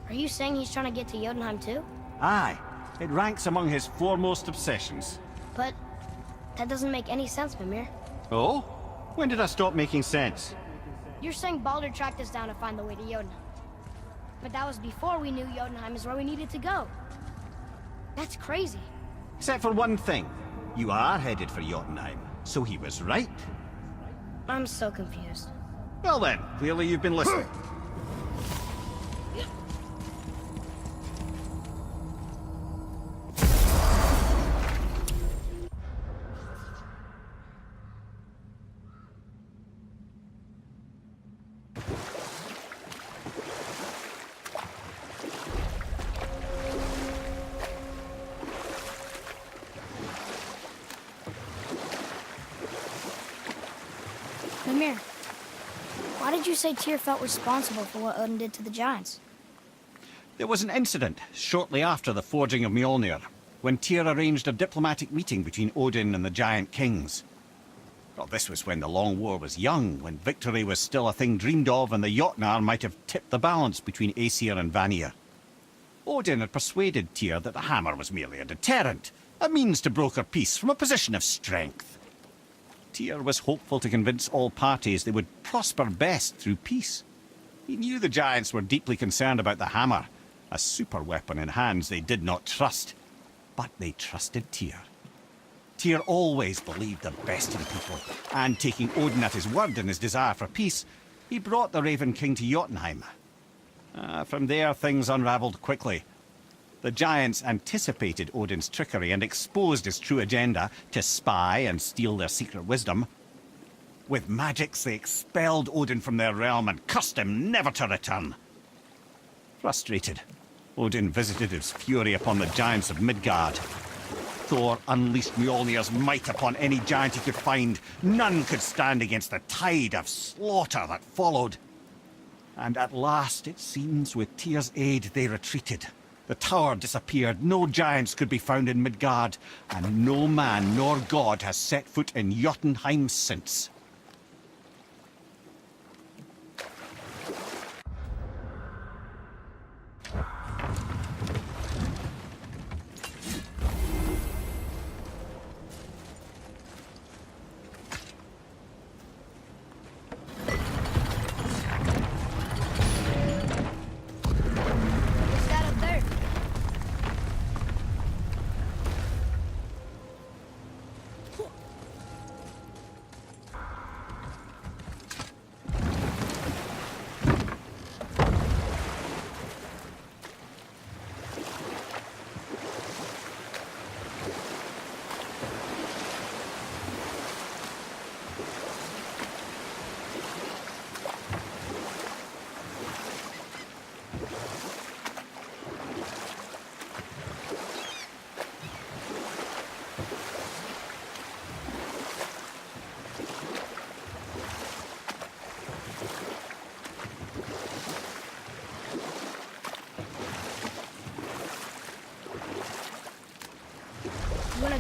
Speaker 3: Are you saying he's trying to get to Jotunheim too?
Speaker 4: Aye. It ranks among his foremost obsessions.
Speaker 3: But that doesn't make any sense, Mimir.
Speaker 4: Oh? When did I stop making sense?
Speaker 3: You're saying Baldur tracked us down to find the way to Jotunheim. But that was before we knew Jotunheim is where we needed to go. That's crazy.
Speaker 4: Except for one thing. You are headed for Jotunheim, so he was right.
Speaker 3: I'm so confused.
Speaker 4: Well then, clearly you've been listening.
Speaker 3: Mimir, why did you say Tyr felt responsible for what Odin did to the Giants?
Speaker 4: There was an incident shortly after the forging of Mjolnir, when Tyr arranged a diplomatic meeting between Odin and the Giant Kings. Well, this was when the Long War was young, when victory was still a thing dreamed of, and the Jotnar might have tipped the balance between Aesir and Vanir. Odin had persuaded Tyr that the hammer was merely a deterrent, a means to broker peace from a position of strength. Tyr was hopeful to convince all parties they would prosper best through peace. He knew the Giants were deeply concerned about the hammer, a super weapon in hands they did not trust. But they trusted Tyr. Tyr always believed the best in people, and taking Odin at his word in his desire for peace, he brought the Raven King to Jotunheim. From there, things unravelled quickly. The Giants anticipated Odin's trickery and exposed his true agenda to spy and steal their secret wisdom. With magics, they expelled Odin from their realm and cursed him never to return. Frustrated, Odin visited his fury upon the giants of Midgard. Thor unleashed Mjolnir's might upon any giant he could find. None could stand against the tide of slaughter that followed. And at last, it seems, with Tyr's aid, they retreated. The tower disappeared, no giants could be found in Midgard, and no man nor god has set foot in Jotunheim since.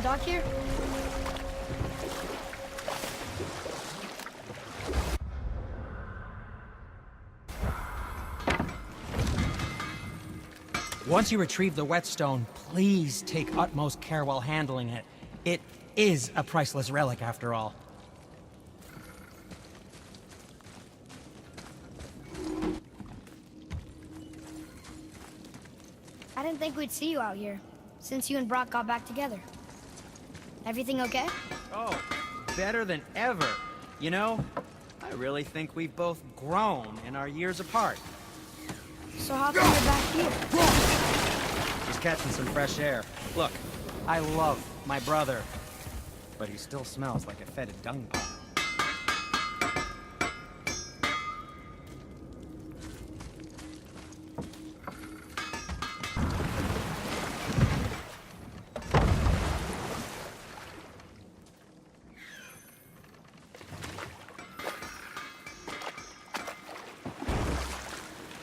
Speaker 3: dock here?
Speaker 6: Once you retrieve the whetstone, please take utmost care while handling it. It is a priceless relic, after all.
Speaker 3: I didn't think we'd see you out here, since you and Brock got back together. Everything okay?
Speaker 6: Oh, better than ever. You know, I really think we've both grown in our years apart.
Speaker 3: So how come you're back here?
Speaker 6: Just catching some fresh air. Look, I love my brother, but he still smells like a fetid dung pile.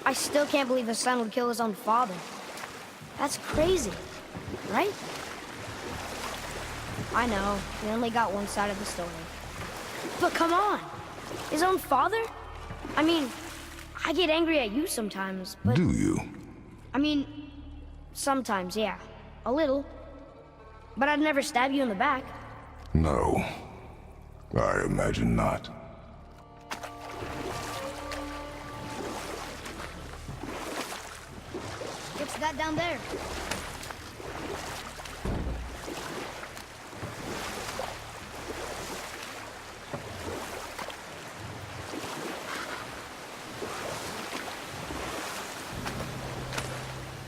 Speaker 3: I still can't believe a son would kill his own father. That's crazy, right? I know, we only got one side of the story. But come on! His own father? I mean, I get angry at you sometimes, but...
Speaker 2: Do you?
Speaker 3: I mean, sometimes, yeah. A little. But I'd never stab you in the back.
Speaker 2: No. I imagine not.
Speaker 3: What's that down there?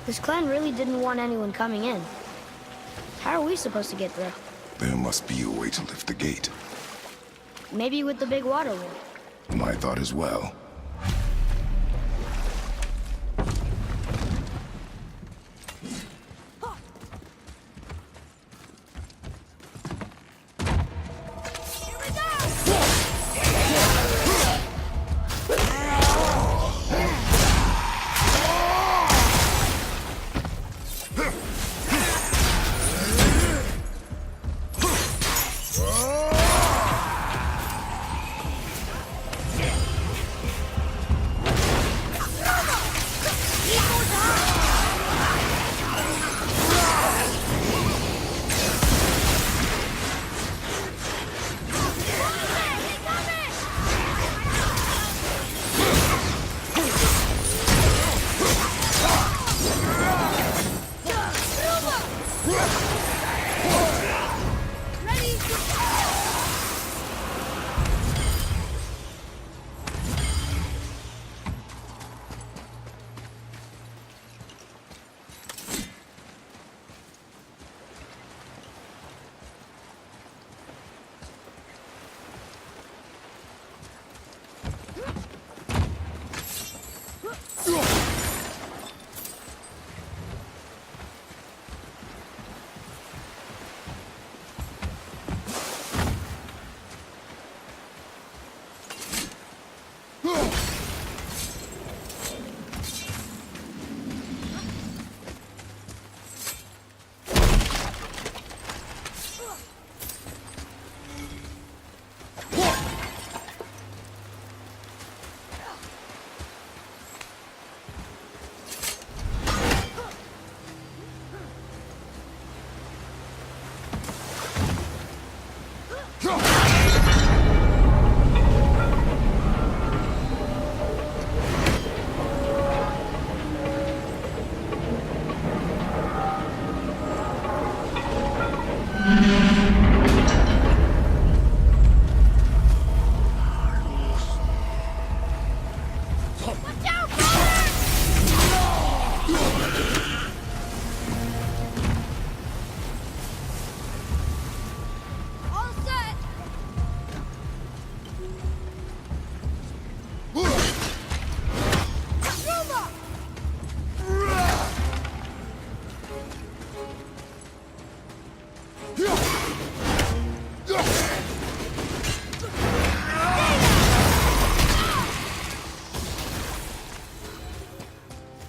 Speaker 3: This clan really didn't want anyone coming in. How are we supposed to get through?
Speaker 2: There must be a way to lift the gate.
Speaker 3: Maybe with the big water wheel.
Speaker 2: My thought as well.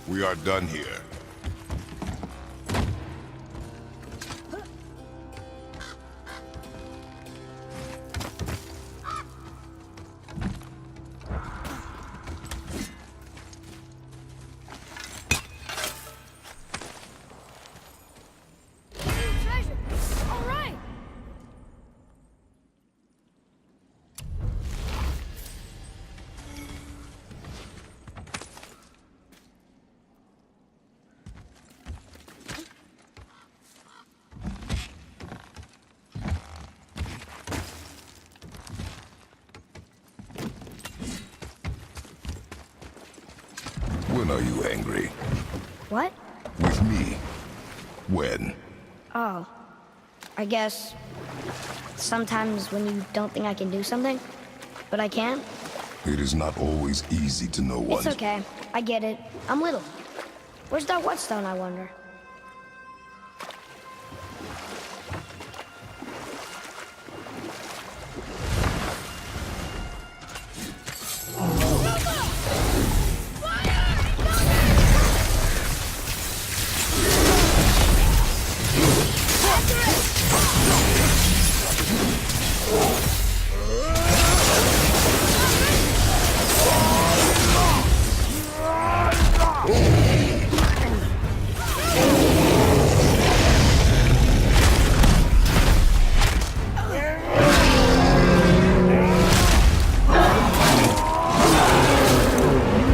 Speaker 2: We are done here. Are you angry?
Speaker 3: What?
Speaker 2: With me? When?
Speaker 3: Oh. I guess... sometimes when you don't think I can do something, but I can.
Speaker 2: It is not always easy to know
Speaker 3: It's
Speaker 2: one.
Speaker 3: okay. I get it. I'm little. Where's that whetstone, I wonder?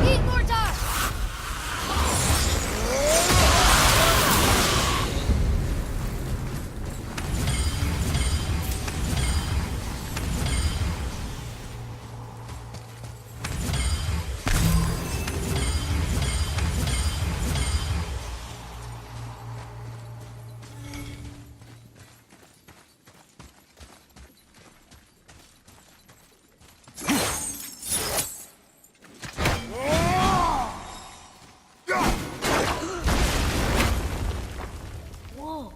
Speaker 3: Eat mortar! Whoa.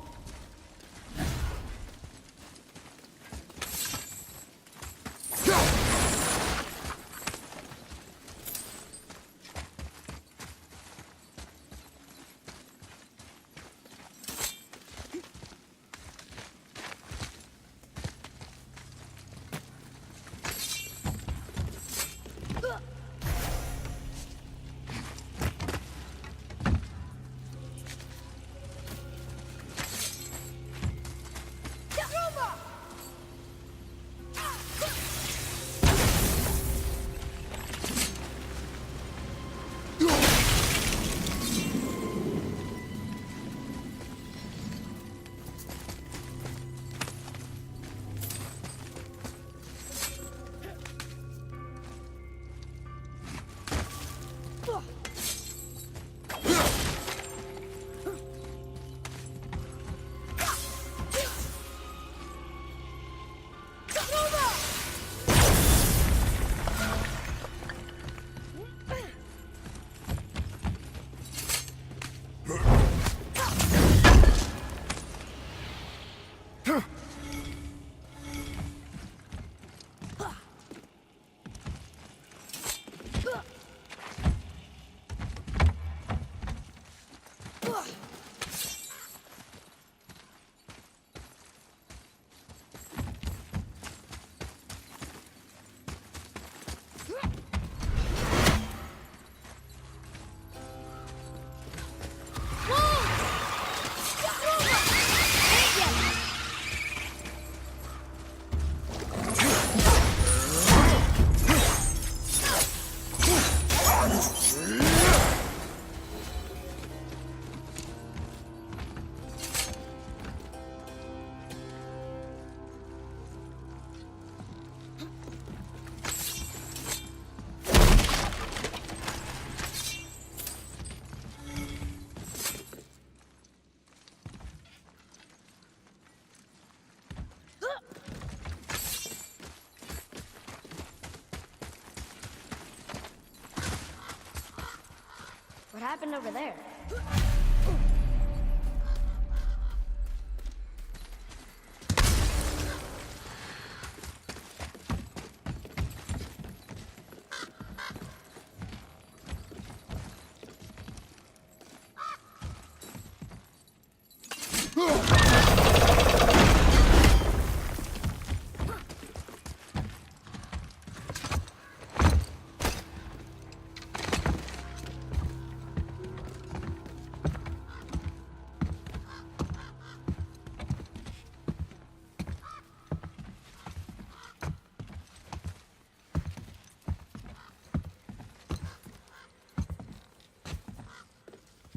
Speaker 3: What happened over there?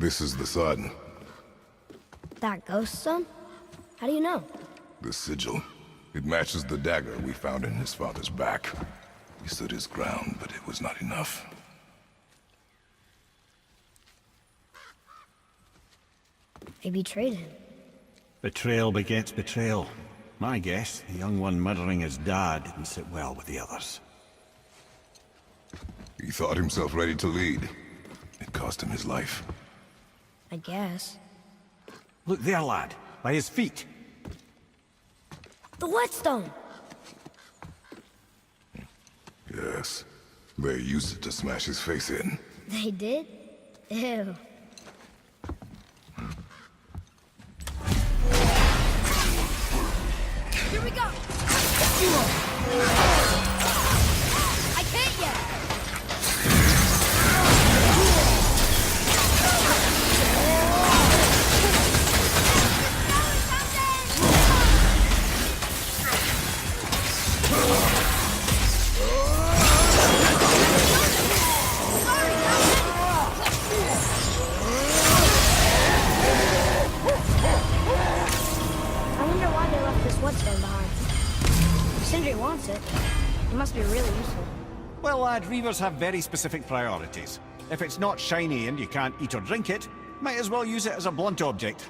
Speaker 2: This is the sun.
Speaker 3: That ghost son? How do you know?
Speaker 2: The sigil. It matches the dagger we found in his father's back. He stood his ground, but it was not enough.
Speaker 3: They betrayed him.
Speaker 4: Betrayal begets betrayal. My guess, the young one murdering his dad didn't sit well with the others.
Speaker 2: He thought himself ready to lead. It cost him his life.
Speaker 3: I guess.
Speaker 4: Look there, lad, by his feet.
Speaker 3: The whetstone!
Speaker 2: Yes. They used it to smash his face in.
Speaker 3: They did? Ew. Here we go! I can't yet! I wonder why they left this whetstone behind. If Sindri wants it, it must be really useful.
Speaker 4: Well, lad, reavers have very specific priorities. If it's not shiny and you can't eat or drink it, might as well use it as a blunt object.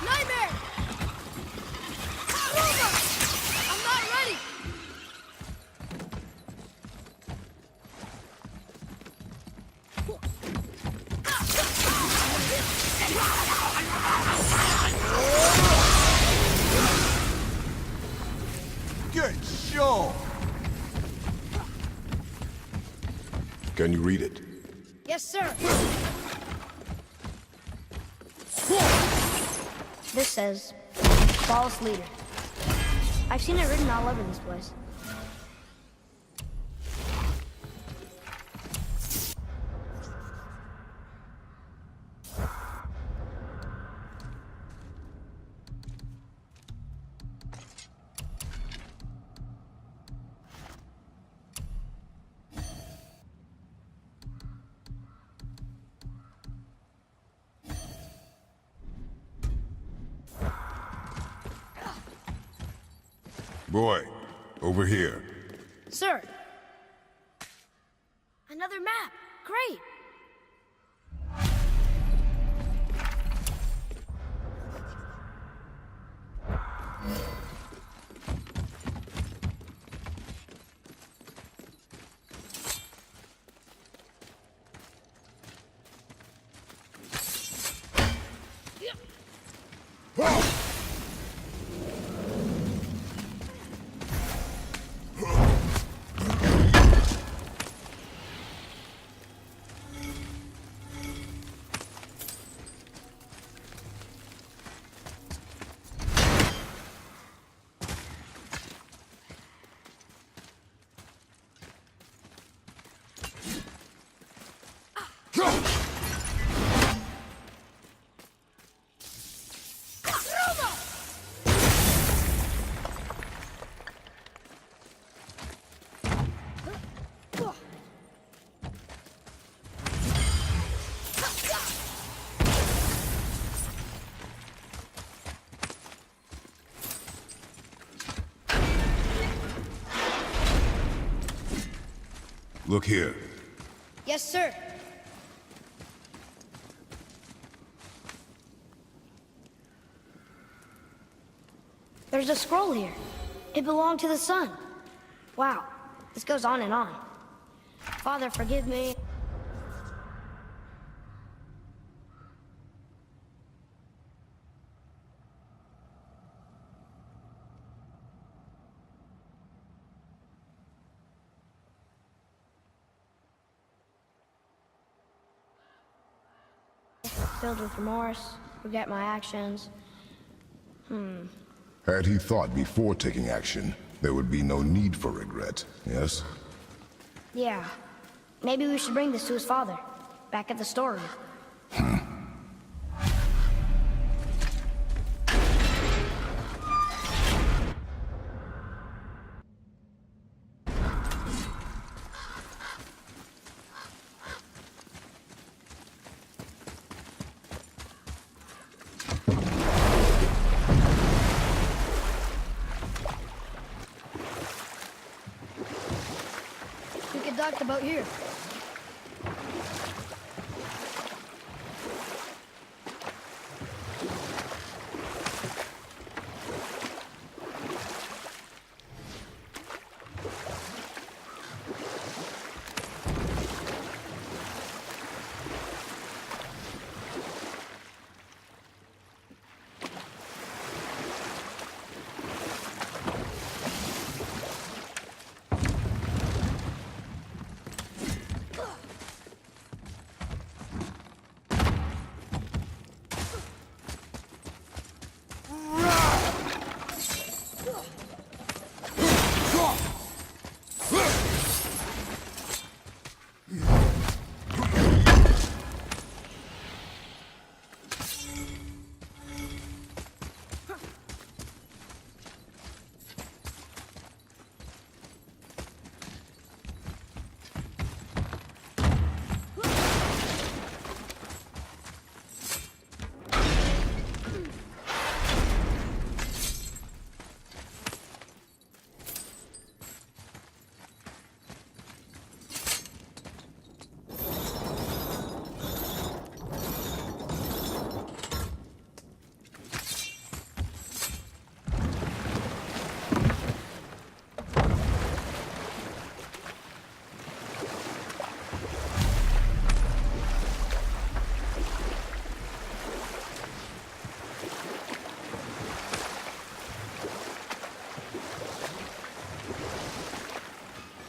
Speaker 3: Nightmare! I'm not ready!
Speaker 4: Good show!
Speaker 2: Can you read it?
Speaker 3: Yes, sir. This says, "Flawless leader." I've seen it written all over this place.
Speaker 2: Boy, over here.
Speaker 3: Sir! Another map! Great!
Speaker 2: Look here.
Speaker 3: Yes, sir. There's a scroll here. It belonged to the sun. Wow, this goes on and on. Father, forgive me. Filled with remorse, regret my actions.
Speaker 2: Had he thought before taking action, there would be no need for regret, yes?
Speaker 3: Yeah. Maybe we should bring this to his father, back at the storeroom. We could dock the boat here.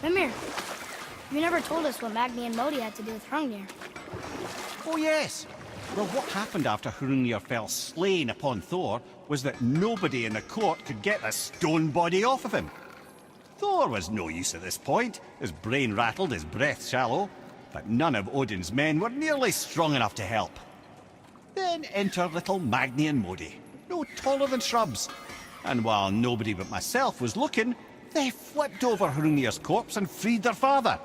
Speaker 3: Mimir, you never told us what Magni and Modi had to do with Hrungnir.
Speaker 4: Oh, yes. Well, what happened after Hrungnir fell slain upon Thor was that nobody in the court could get the stone body off of him. Thor was no use at this point, his brain rattled, his breath shallow, but none of Odin's men were nearly strong enough to help. Then enter little Magni and Modi, no taller than shrubs. And while nobody but myself was looking, they flipped over Hrungnir's corpse and freed their father.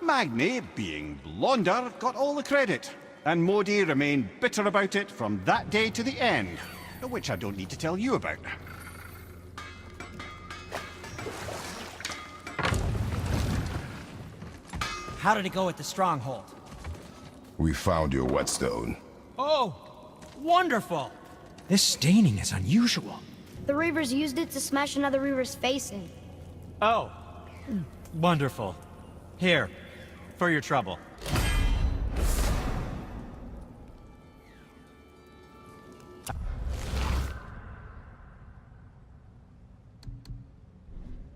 Speaker 4: Magni, being blonder, got all the credit, and Modi remained bitter about it from that day to the end, which I don't need to tell you about.
Speaker 6: How did it go at the stronghold?
Speaker 2: We found your whetstone.
Speaker 6: Oh, wonderful! This staining is unusual.
Speaker 3: The Reavers used it to smash another Reaver's face in.
Speaker 6: Oh, wonderful. Here, for your trouble.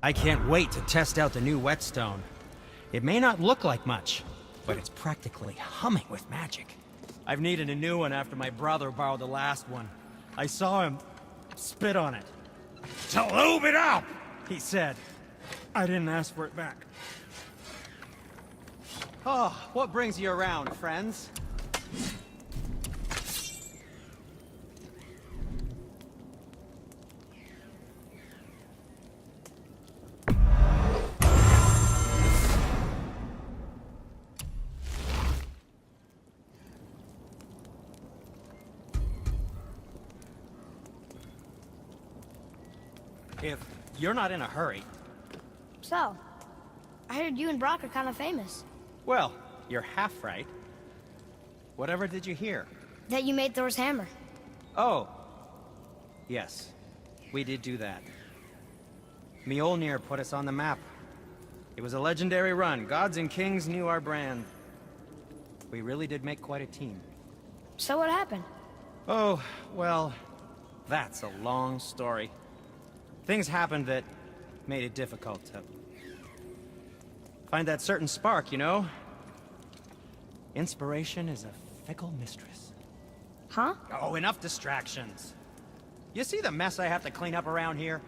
Speaker 6: I can't wait to test out the new whetstone. It may not look like much, but it's practically humming with magic. I've needed a new one after my brother borrowed the last one. I saw him spit on it.
Speaker 5: To lube it up!
Speaker 6: He said, I didn't ask for it back. Oh, what brings you around, friends? If you're not in a hurry.
Speaker 3: So, I heard you and Brock are kind of famous.
Speaker 6: Well, you're half right. Whatever did you hear?
Speaker 3: That you made Thor's hammer.
Speaker 6: Oh. Yes. We did do that. Mjolnir put us on the map. It was a legendary run. Gods and kings knew our brand. We really did make quite a team.
Speaker 3: So what happened?
Speaker 6: Oh, well, that's a long story. Things happened that made it difficult to find that certain spark, you know? Inspiration is a fickle mistress.
Speaker 3: Huh?
Speaker 6: Oh, enough distractions. You see the mess I have to clean up around here?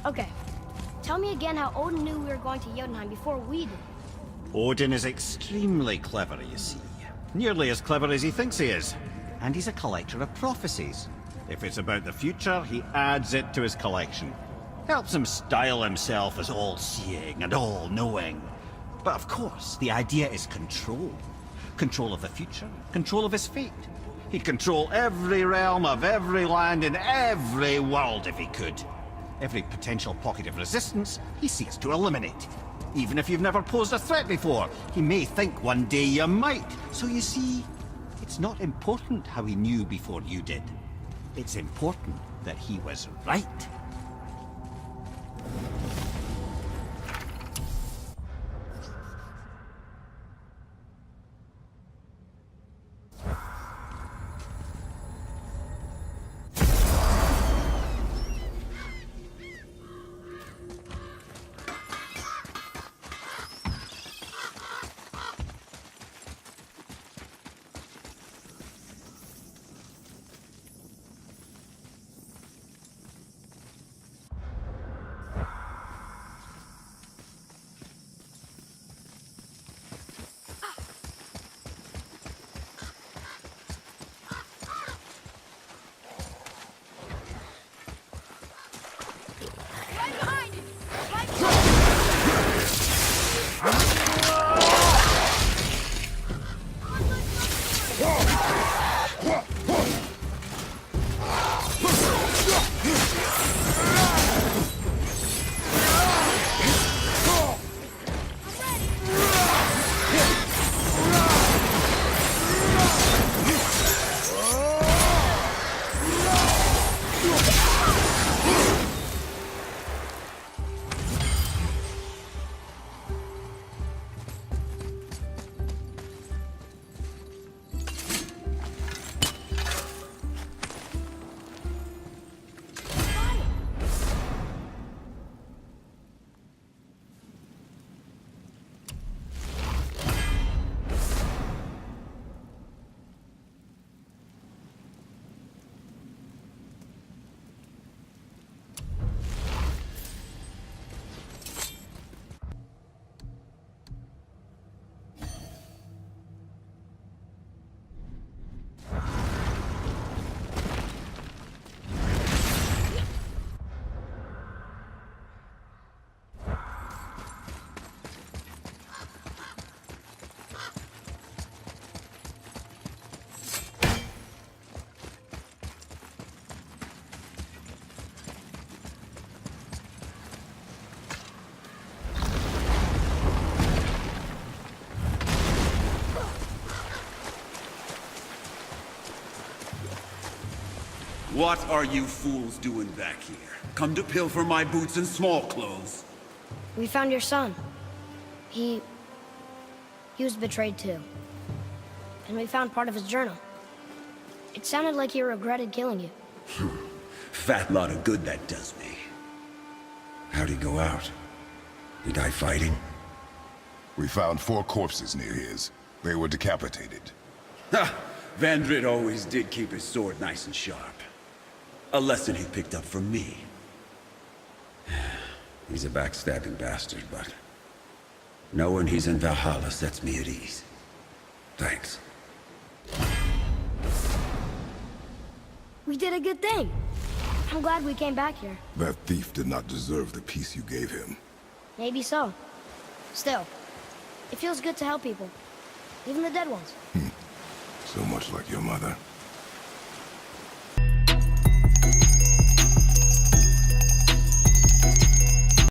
Speaker 3: Okay. Tell me again how Odin knew we were going to Jotunheim before we did.
Speaker 4: Odin is extremely clever, you see. Nearly as clever as he thinks he is. And he's a collector of prophecies. If it's about the future, he adds it to his collection. Helps him style himself as all-seeing and all-knowing. But of course, the idea is control. Control of the future, control of his fate. He'd control every realm of every land in every world if he could. Every potential pocket of resistance, he seeks to eliminate. Even if you've never posed a threat before, he may think one day you might. So you see, it's not important how he knew before you did. It's important that he was right.
Speaker 8: What are you fools doing back here? Come to pilfer my boots and small clothes?
Speaker 3: We found your son. He was betrayed too. And we found part of his journal. It sounded like he regretted killing you.
Speaker 8: Fat lot of good that does me. How'd he go out? He die fighting?
Speaker 2: We found 4 corpses near his. They were decapitated.
Speaker 8: Ha! Vandrid always did keep his sword nice and sharp. A lesson he picked up from me. He's a backstabbing bastard, but knowing he's in Valhalla sets me at ease. Thanks.
Speaker 3: We did a good thing. I'm glad we came back here.
Speaker 2: That thief did not deserve the peace you gave him.
Speaker 3: Maybe so. Still, It feels good to help people. Even the dead ones.
Speaker 2: So much like your mother.